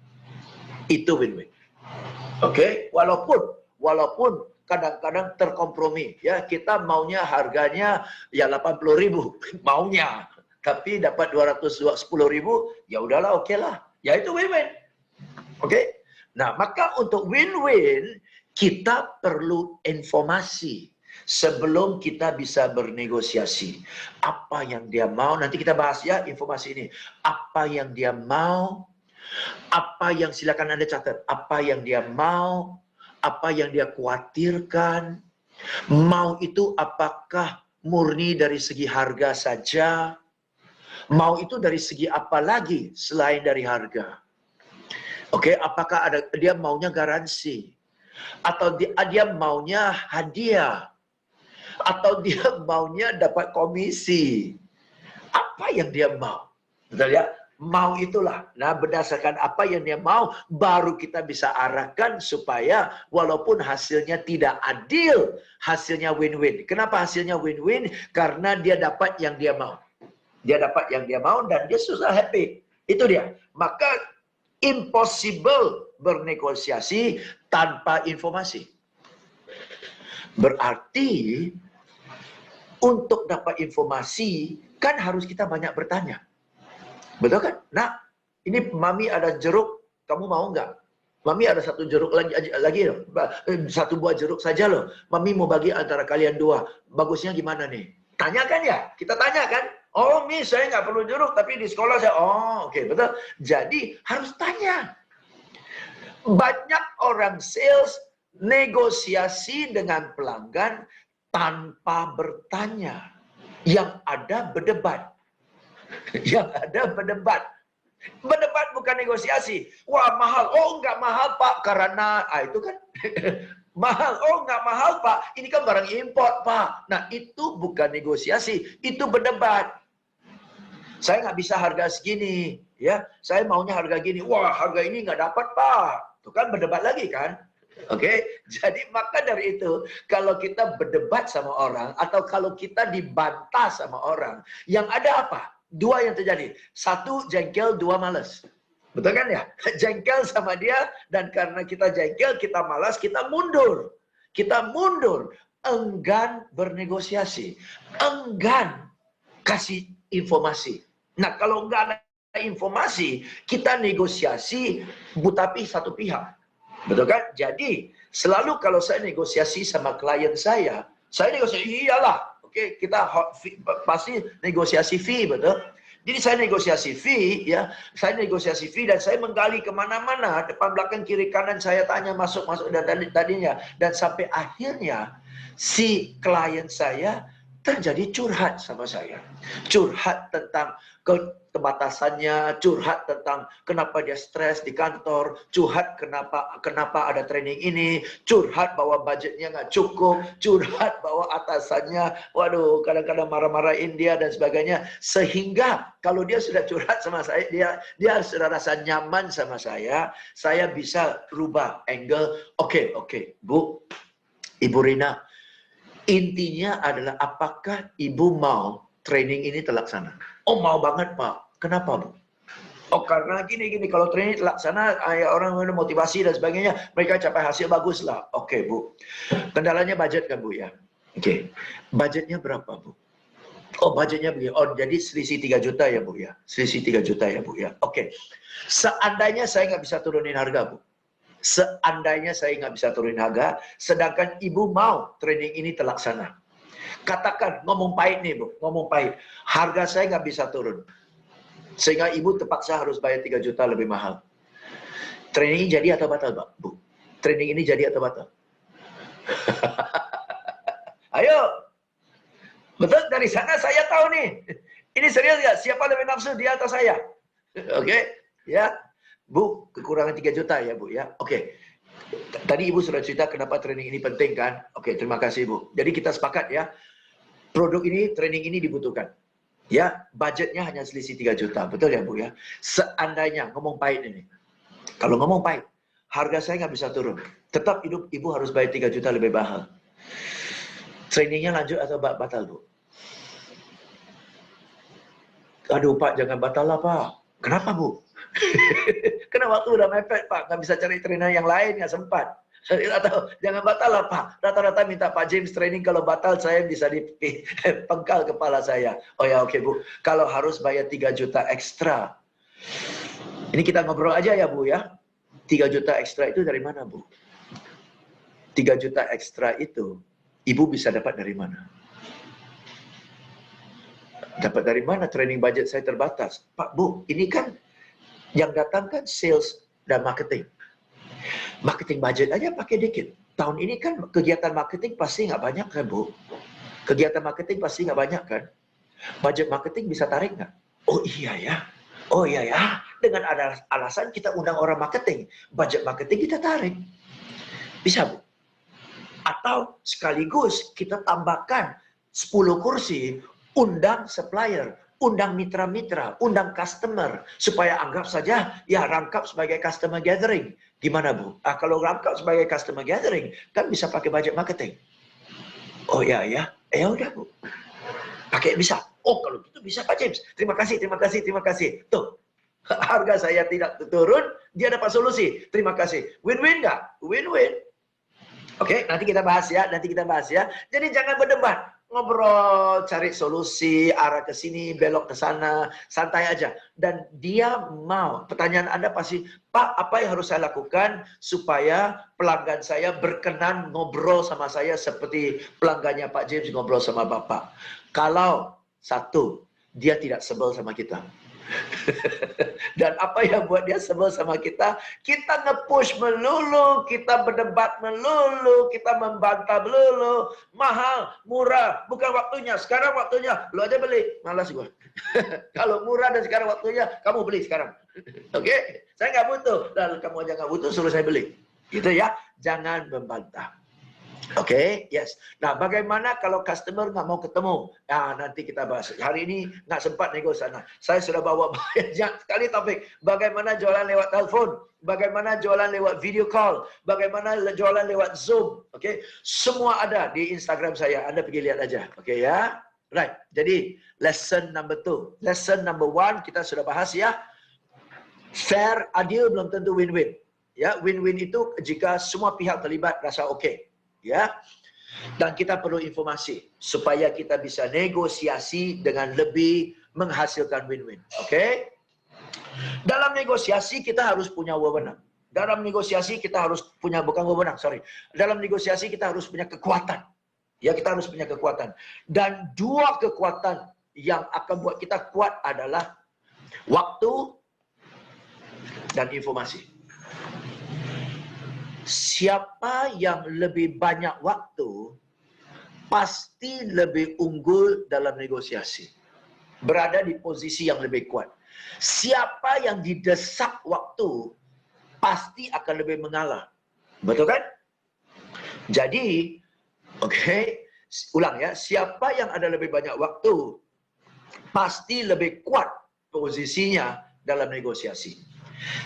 Itu win-win. Oke? Walaupun kadang-kadang terkompromi, ya, kita maunya harganya ya 80.000 maunya, tapi dapat 210.000, ya udahlah, oke lah, ya itu win-win. Oke? Nah, maka untuk win-win kita perlu informasi sebelum kita bisa bernegosiasi. Apa yang dia mau, nanti kita bahas ya informasi ini. Apa yang dia mau, apa yang silakan Anda catat, apa yang dia mau, apa yang dia khawatirkan. Mau itu apakah murni dari segi harga saja? Mau itu dari segi apa lagi selain dari harga? Oke, apakah dia maunya garansi? Atau dia maunya hadiah? Atau dia maunya dapat komisi? Apa yang dia mau? Betul ya? Mau itulah. Nah, berdasarkan apa yang dia mau, baru kita bisa arahkan supaya walaupun hasilnya tidak adil, hasilnya win-win. Kenapa hasilnya win-win? Karena dia dapat yang dia mau. Dia dapat yang dia mau dan dia susah happy. Itu dia. Maka impossible bernegosiasi tanpa informasi. Berarti untuk dapat informasi kan harus kita banyak bertanya. Betul kan? Nah, ini mami ada jeruk, kamu mau nggak? Mami ada satu jeruk lagi loh. Satu buah jeruk saja loh. Mami mau bagi antara kalian dua. Bagusnya gimana nih? Tanyakan ya? Kita tanya kan? Oh, Mi, saya nggak perlu jeruk, tapi di sekolah saya, oke, betul. Jadi, harus tanya. Banyak orang sales negosiasi dengan pelanggan tanpa bertanya. Yang ada berdebat. Yang ada berdebat. Berdebat bukan negosiasi. Wah, mahal. Oh, enggak mahal, Pak. Karena, itu kan. Mahal. Oh, enggak mahal, Pak. Ini kan barang import, Pak. Nah, itu bukan negosiasi. Itu berdebat. Saya nggak bisa harga segini. Ya, saya maunya harga gini. Wah, harga ini nggak dapat, Pak. Itu kan berdebat lagi, kan? Oke, jadi maka dari itu, kalau kita berdebat sama orang, atau kalau kita dibantah sama orang, yang ada apa? Dua yang terjadi. Satu, jengkel, dua, malas. Betul kan ya? Jengkel sama dia, dan karena kita jengkel, kita malas, kita mundur. Kita mundur. Enggan bernegosiasi. Enggan kasih informasi. Nah, kalau enggak ada informasi, kita negosiasi tapi satu pihak. Betul kan? Jadi, selalu kalau saya negosiasi sama klien saya negosiasi, iyalah. Oke, kita pasti negosiasi fee, betul? Jadi saya negosiasi fee, ya. Saya negosiasi fee dan saya menggali kemana-mana, depan, belakang, kiri, kanan, saya tanya masuk dan tadinya. Dan sampai akhirnya, si klien saya terjadi curhat sama saya. Curhat tentang keterbatasannya, curhat tentang kenapa dia stres di kantor, curhat kenapa ada training ini, curhat bahwa budgetnya nggak cukup, curhat bahwa atasannya, waduh, kadang-kadang marah-marahin dia dan sebagainya. Sehingga kalau dia sudah curhat sama saya, dia sudah rasa nyaman sama saya bisa rubah angle. Oke, Bu, Ibu Rina, intinya adalah apakah Ibu mau training ini terlaksana? Oh, mau banget, Pak. Kenapa, Bu? Oh, karena gini, kalau training terlaksana, orang motivasi dan sebagainya, mereka capai hasil bagus lah. Oke, Bu. Kendalanya budget kan, Bu, ya? Oke. Budgetnya berapa, Bu? Oh, budgetnya begini. Oh, jadi selisih 3 juta ya, Bu, ya? Selisih 3 juta ya, Bu, ya? Oke. Seandainya saya nggak bisa turunin harga, Bu. Seandainya saya nggak bisa turunin harga, sedangkan Ibu mau training ini terlaksana. Katakan, ngomong pahit nih, Bu, ngomong pahit. Harga saya nggak bisa turun. Sehingga Ibu terpaksa harus bayar 3 juta lebih mahal. Training ini jadi atau batal, Pak? Bu? Training ini jadi atau batal? Ayo. Betul, dari sana saya tahu nih. Ini serius nggak? Siapa lebih nafsu, dia atau saya? Oke, ya. Bu, kekurangan 3 juta ya, Bu ya. Oke. Tadi Ibu sudah cerita kenapa training ini penting kan? Oke, terima kasih, Bu. Jadi kita sepakat ya. Produk ini, training ini dibutuhkan. Ya, budgetnya hanya selisih 3 juta. Betul ya, Bu ya? Seandainya ngomong pahit ini. Kalau ngomong pahit, harga saya nggak bisa turun. Tetap Ibu harus bayar 3 juta lebih mahal. Trainingnya lanjut atau batal, Bu? Aduh, Pak, jangan batal lah, Pak. Kenapa, Bu? Karena waktu udah mepet, Pak. Nggak bisa cari trainer yang lain, nggak sempat. Atau jangan batal lah, Pak. Rata-rata minta Pak James training, kalau batal saya bisa dipengkal kepala saya. Oh ya, oke, Bu. Kalau harus bayar 3 juta ekstra. Ini kita ngobrol aja ya, Bu ya. 3 juta ekstra itu dari mana, Bu? 3 juta ekstra itu, Ibu bisa dapat dari mana? Dapat dari mana? Training budget saya terbatas. Pak, Bu, ini kan yang datang kan sales dan marketing. Marketing budget aja pakai dikit. Tahun ini kan kegiatan marketing pasti nggak banyak kan, Bu? Kegiatan marketing pasti nggak banyak kan? Budget marketing bisa tarik nggak? Oh iya ya. Oh iya ya. Dengan ada alasan kita undang orang marketing. Budget marketing kita tarik. Bisa, Bu? Atau sekaligus kita tambahkan 10 kursi, undang supplier, undang mitra-mitra, undang customer, supaya anggap saja ya rangkap sebagai customer gathering. Gimana, Bu? Kalau rangkap sebagai customer gathering, kan bisa pakai budget marketing. Oh ya, ya. Ya udah, Bu. Pakai bisa. Oh, kalau gitu bisa, Pak James. Terima kasih, terima kasih, terima kasih. Tuh, harga saya tidak turun, dia dapat solusi. Terima kasih. Win-win nggak? Win-win. Oke, nanti kita bahas ya. Jadi jangan berdebat. Ngobrol, cari solusi, arah ke sini, belok ke sana, santai aja. Dan dia mau. Pertanyaan Anda pasti, Pak, apa yang harus saya lakukan supaya pelanggan saya berkenan ngobrol sama saya seperti pelanggannya Pak James ngobrol sama Bapak? Kalau satu, dia tidak sebel sama kita. Dan apa yang buat dia sebel sama kita? Kita nge-push melulu, kita berdebat melulu, kita membantah melulu. Mahal, murah, bukan waktunya. Sekarang waktunya, lo aja beli. Malas gue. Kalau murah dan sekarang waktunya, kamu beli sekarang. Oke? Saya nggak butuh. Dan kamu aja nggak butuh, suruh saya beli. Gitu ya. Jangan membantah. Oke, yes. Nah, bagaimana kalau customer nggak mau ketemu? Nah, nanti kita bahas. Hari ini nggak sempat nego sana. Saya sudah bawa banyak sekali topik. Bagaimana jualan lewat telepon? Bagaimana jualan lewat video call? Bagaimana jualan lewat Zoom? Oke, semua ada di Instagram saya. Anda pergi lihat aja. Oke ya. Right. Jadi, lesson number 2. Lesson number 1 kita sudah bahas ya. Fair, adil belum tentu win-win. Ya, win-win itu jika semua pihak terlibat rasa oke. Ya, dan kita perlu informasi supaya kita bisa negosiasi dengan lebih menghasilkan win-win. Oke? Dalam negosiasi kita harus punya wewenang. Dalam negosiasi kita harus punya Dalam negosiasi kita harus punya kekuatan. Ya, kita harus punya kekuatan. Dan 2 kekuatan yang akan buat kita kuat adalah waktu dan informasi. Siapa yang lebih banyak waktu pasti lebih unggul dalam negosiasi. Berada di posisi yang lebih kuat. Siapa yang didesak waktu pasti akan lebih mengalah. Betul kan? Jadi, oke, ulang ya. Siapa yang ada lebih banyak waktu pasti lebih kuat posisinya dalam negosiasi.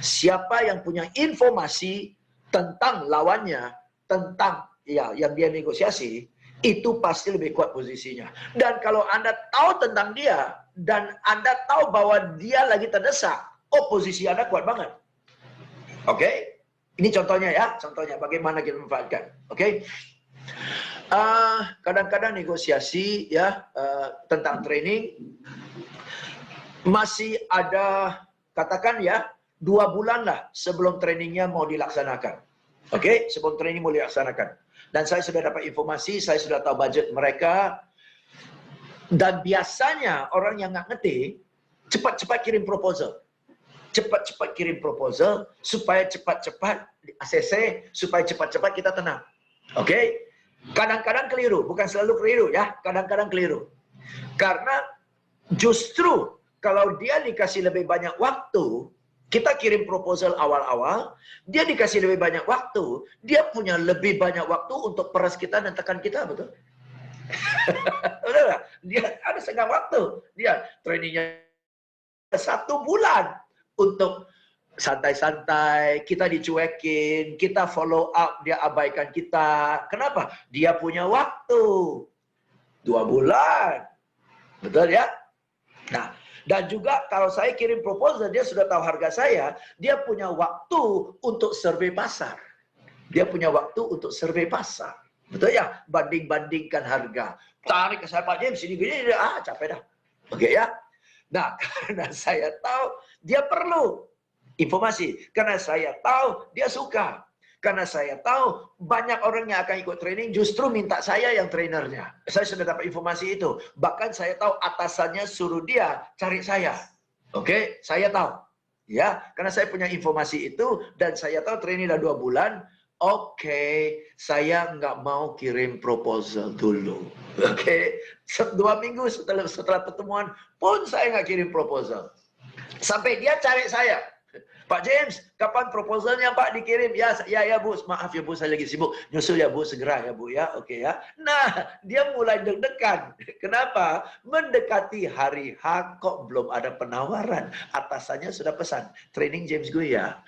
Siapa yang punya informasi tentang lawannya, tentang ya yang dia negosiasi, itu pasti lebih kuat posisinya. Dan kalau Anda tahu tentang dia, dan Anda tahu bahwa dia lagi terdesak, oh posisi Anda kuat banget. Oke? Ini contohnya ya, contohnya bagaimana kita memanfaatkan. Oke? Kadang-kadang negosiasi ya tentang training, masih ada, katakan ya, 2 bulan lah sebelum trainingnya mau dilaksanakan. Oke, sebelum training mau dilaksanakan. Dan saya sudah dapat informasi, saya sudah tahu budget mereka. Dan biasanya orang yang nggak ngerti, cepat-cepat kirim proposal. cepat-cepat kirim proposal supaya cepat-cepat ACC, supaya cepat-cepat kita tenang. Oke? Kadang-kadang keliru, bukan selalu keliru ya, kadang-kadang keliru. Karena justru kalau dia dikasih lebih banyak waktu, kita kirim proposal awal-awal, dia dikasih lebih banyak waktu, dia punya lebih banyak waktu untuk peras kita dan tekan kita, betul? Betul nggak? Dia ada setengah waktu, dia trainingnya 1 bulan untuk santai-santai, kita dicuekin, kita follow up, dia abaikan kita. Kenapa? Dia punya waktu 2 bulan, betul ya? Nah, dan juga kalau saya kirim proposal, dia sudah tahu harga saya, dia punya waktu untuk survei pasar. Dia punya waktu untuk survei pasar. Betul ya? Banding-bandingkan harga. Tarik ke saya, Pak James, ini gini, capek dah. Oke ya? Nah, karena saya tahu dia perlu informasi. Karena saya tahu dia suka. Karena saya tahu banyak orang yang akan ikut training justru minta saya yang trainernya. Saya sudah dapat informasi itu. Bahkan saya tahu atasannya suruh dia cari saya. Oke, saya tahu. Ya, karena saya punya informasi itu dan saya tahu training udah 2 bulan. Oke, saya nggak mau kirim proposal dulu. Oke, 2 minggu setelah pertemuan pun saya nggak kirim proposal. Sampai dia cari saya. Pak James, kapan proposalnya Pak dikirim? Ya Bu, maaf ya Bu, saya lagi sibuk. Nyusul ya Bu, segera ya Bu ya, oke ya. Nah, dia mulai deg-degan. Kenapa? Mendekati hari H kok belum ada penawaran. Atasannya sudah pesan, training James gue ya.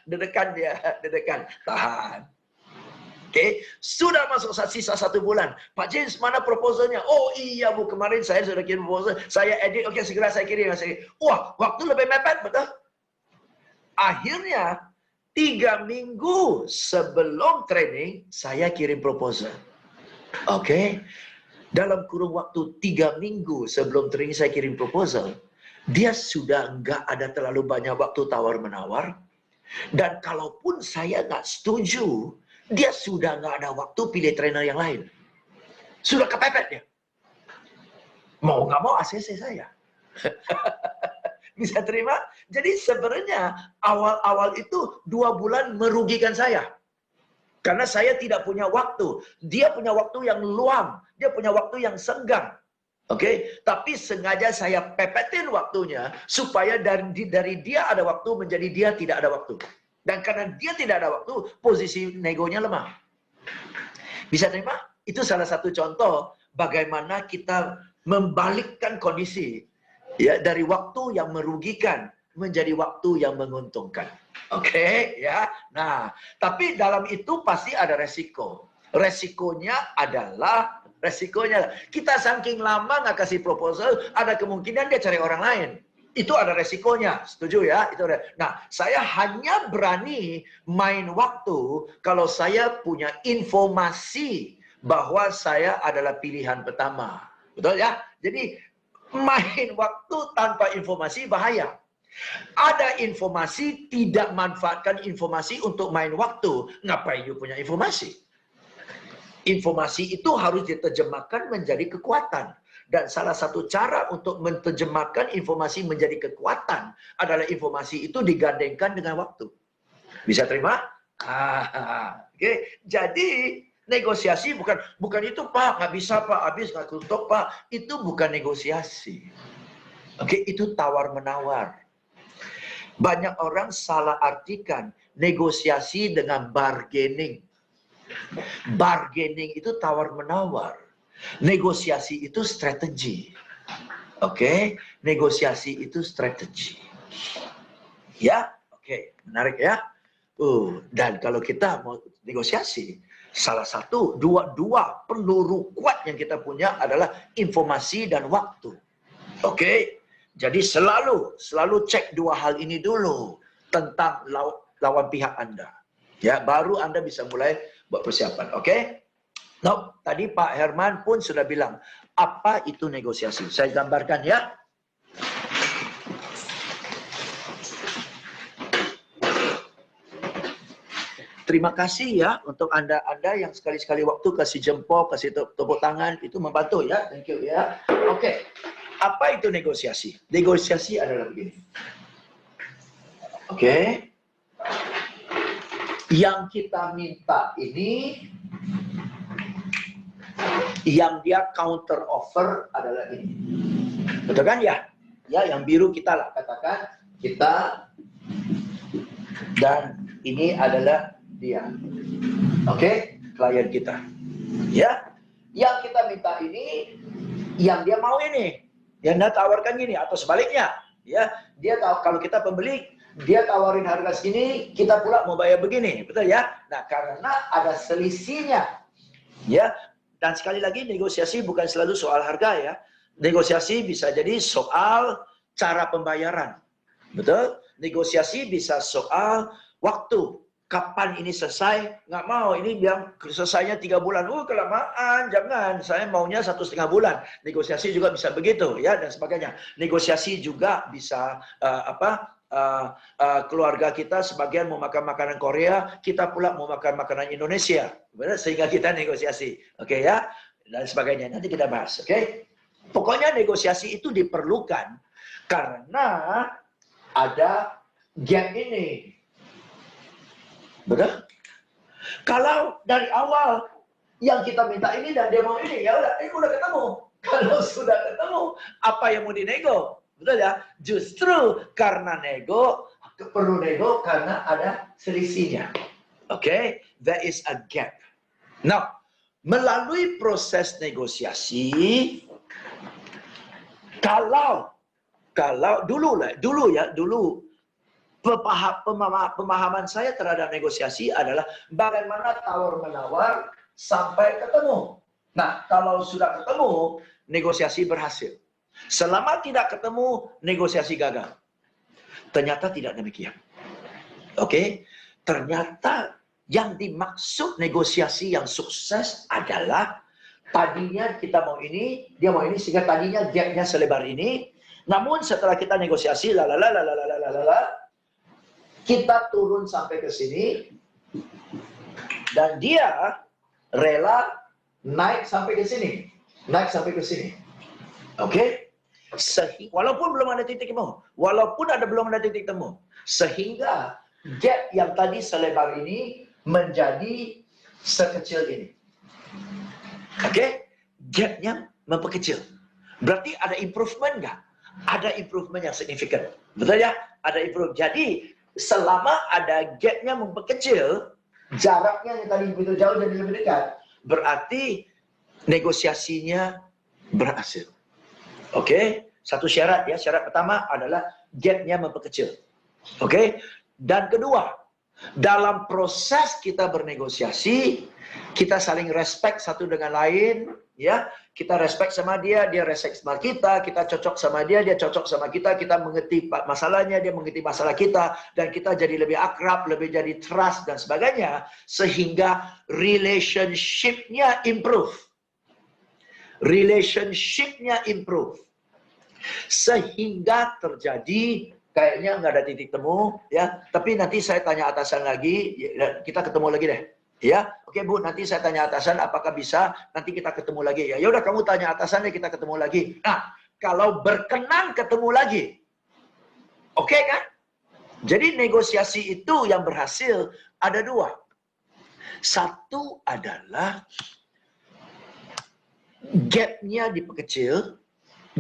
Deg-degan dia, deg-degan. Tahan. Oke, sudah masuk sisa 1 bulan. Pak James, mana proposalnya? Oh iya Bu, kemarin saya sudah kirim proposal. Saya edit, oke segera saya kirim. Wah, waktu lebih mepet, betul? Akhirnya 3 minggu sebelum training saya kirim proposal. Oke. Dalam kurun waktu 3 minggu sebelum training saya kirim proposal, dia sudah nggak ada terlalu banyak waktu tawar-menawar. Dan kalaupun saya nggak setuju, dia sudah nggak ada waktu pilih trainer yang lain. Sudah kepepet dia. Mau nggak mau ACC saya. Bisa terima? Jadi sebenarnya awal-awal itu 2 bulan merugikan saya. Karena saya tidak punya waktu. Dia punya waktu yang luang. Dia punya waktu yang senggang. Oke? Tapi sengaja saya pepetin waktunya supaya dari dia ada waktu menjadi dia tidak ada waktu. Dan karena dia tidak ada waktu, posisi negonya lemah. Bisa terima? Itu salah satu contoh bagaimana kita membalikkan kondisi. Ya, dari waktu yang merugikan menjadi waktu yang menguntungkan. Oke, ya. Nah, tapi dalam itu pasti ada resiko. Resikonya kita saking lama nggak kasih proposal, ada kemungkinan dia cari orang lain. Itu ada resikonya, setuju ya? Itu ada. Nah, saya hanya berani main waktu kalau saya punya informasi bahwa saya adalah pilihan pertama. Betul ya? Jadi main waktu tanpa informasi bahaya. Ada informasi, tidak manfaatkan informasi untuk main waktu. Ngapain you punya informasi? Informasi itu harus diterjemahkan menjadi kekuatan. Dan salah satu cara untuk menerjemahkan informasi menjadi kekuatan adalah informasi itu digandengkan dengan waktu. Bisa terima? Oke. Jadi negosiasi bukan itu Pak, nggak bisa Pak, habis nggak tutup Pak. Itu bukan negosiasi. Oke, itu tawar-menawar. Banyak orang salah artikan negosiasi dengan bargaining. Bargaining itu tawar-menawar. Negosiasi itu strategi. Oke, negosiasi itu strategi. Ya, oke, menarik ya. Dan kalau kita mau negosiasi, salah satu, dua peluru kuat yang kita punya adalah informasi dan waktu. Oke, jadi selalu cek 2 hal ini dulu tentang lawan pihak Anda. Ya, baru Anda bisa mulai buat persiapan. Oke? No, tadi Pak Herman pun sudah bilang, apa itu negosiasi? Saya gambarkan ya. Terima kasih ya untuk Anda yang sekali-sekali waktu kasih jempol, kasih tepuk tangan, itu membantu ya. Thank you ya. Oke. Apa itu negosiasi? Negosiasi adalah begini. Oke. Yang kita minta ini, yang dia counter offer adalah ini. Betul kan ya? Ya, yang biru kita lah, katakan kita, dan ini adalah dia. Oke, klien kita. Ya, yang kita minta ini, yang dia mau ini, yang dia tawarkan ini, atau sebaliknya. Ya, dia tahu kalau kita pembeli, dia tawarin harga segini, kita pula mau bayar begini, betul ya? Nah, karena ada selisihnya, ya. Dan sekali lagi, negosiasi bukan selalu soal harga ya. Negosiasi bisa jadi soal cara pembayaran, betul? Negosiasi bisa soal waktu. Kapan ini selesai? Nggak mau, ini bilang selesainya 3 bulan. Kelamaan, jangan. Saya maunya 1,5 bulan. Negosiasi juga bisa begitu, ya, dan sebagainya. Negosiasi juga bisa keluarga kita sebagian mau makan makanan Korea, kita pula mau makan makanan Indonesia, sehingga kita negosiasi, oke ya, dan sebagainya. Nanti kita bahas, oke? Pokoknya negosiasi itu diperlukan karena ada gap ini. Betul? Kalau dari awal yang kita minta ini dan dia mau ini, ya udah, udah ketemu. Kalau sudah ketemu, apa yang mau dinego? Betul ya? Justru karena perlu nego karena ada selisihnya. Oke? There is a gap. Nah, melalui proses negosiasi, kalau dulu pemahaman saya terhadap negosiasi adalah bagaimana tawar-menawar sampai ketemu. Nah, kalau sudah ketemu, negosiasi berhasil. Selama tidak ketemu, negosiasi gagal. Ternyata tidak demikian. Oke? Ternyata yang dimaksud negosiasi yang sukses adalah tadinya kita mau ini, dia mau ini, sehingga tadinya gapnya selebar ini. Namun setelah kita negosiasi, kita turun sampai ke sini, dan dia rela naik sampai ke sini. Naik sampai ke sini. Oke? Walaupun belum ada titik temu. Walaupun belum ada titik temu. Sehingga gap yang tadi selebar ini menjadi sekecil ini. Oke? Gapnya memperkecil. Berarti ada improvement nggak? Ada improvement yang signifikan. Betul ya? Ada improvement. Jadi, selama ada gapnya memperkecil, jaraknya yang tadi begitu jauh jadi lebih dekat, berarti negosiasinya berhasil. Oke? Satu syarat ya. Syarat pertama adalah gapnya memperkecil. Oke? Dan kedua, dalam proses kita bernegosiasi, kita saling respect satu dengan lain, ya. Kita respect sama dia, dia respect sama kita cocok sama dia cocok sama kita mengerti masalahnya, dia mengerti masalah kita, dan kita jadi lebih akrab, lebih jadi trust dan sebagainya, sehingga relationship-nya improve. Relationship-nya improve. Sehingga terjadi kayaknya nggak ada titik temu, ya. Tapi nanti saya tanya atasan lagi, kita ketemu lagi deh. Ya, oke Bu, nanti saya tanya atasan apakah bisa, nanti kita ketemu lagi. Ya udah, kamu tanya atasannya, kita ketemu lagi. Nah, kalau berkenan ketemu lagi, oke kan? Jadi negosiasi itu yang berhasil ada dua. Satu adalah gapnya diperkecil,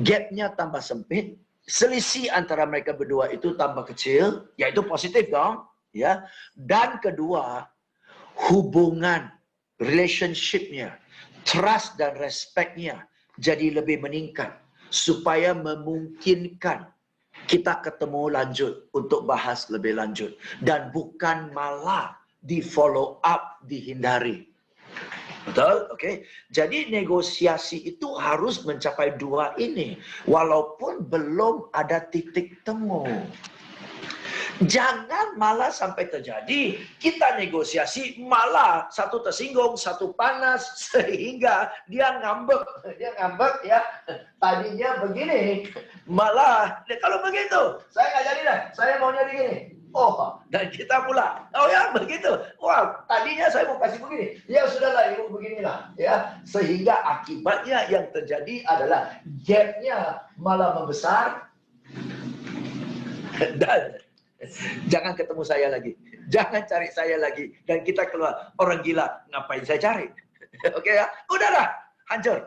gapnya tambah sempit, selisih antara mereka berdua itu tambah kecil, yaitu positif dong, ya. Dan kedua, hubungan, relationship-nya, trust dan respect-nya jadi lebih meningkat supaya memungkinkan kita ketemu lanjut untuk bahas lebih lanjut dan bukan malah di follow up, dihindari. Betul? Oke. Jadi negosiasi itu harus mencapai dua ini walaupun belum ada titik temu. Jangan malah sampai terjadi kita negosiasi malah satu tersinggung, satu panas sehingga dia ngambek ya. Tadinya begini, malah kalau begitu saya nggak jadi dah, saya maunya begini. Oh, dan kita pula, oh ya begitu. Wah, tadinya saya mau kasih begini. Ya sudahlah, ibu beginilah ya. Sehingga akibatnya yang terjadi adalah gapnya malah membesar dan Jangan ketemu saya lagi. Jangan cari saya lagi. Dan kita keluar. Orang gila, ngapain saya cari? Oke ya? Udahlah. Hancur.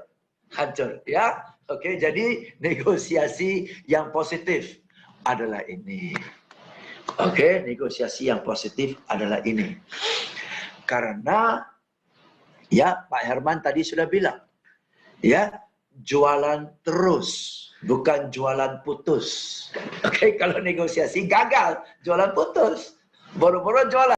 Hancur. Ya. Oke, jadi negosiasi yang positif adalah ini. Oke, negosiasi yang positif adalah ini. Karena, ya Pak Herman tadi sudah bilang. Ya, jualan terus. Bukan jualan putus. Oke, kalau negosiasi gagal, jualan putus. Boro-boro jualan.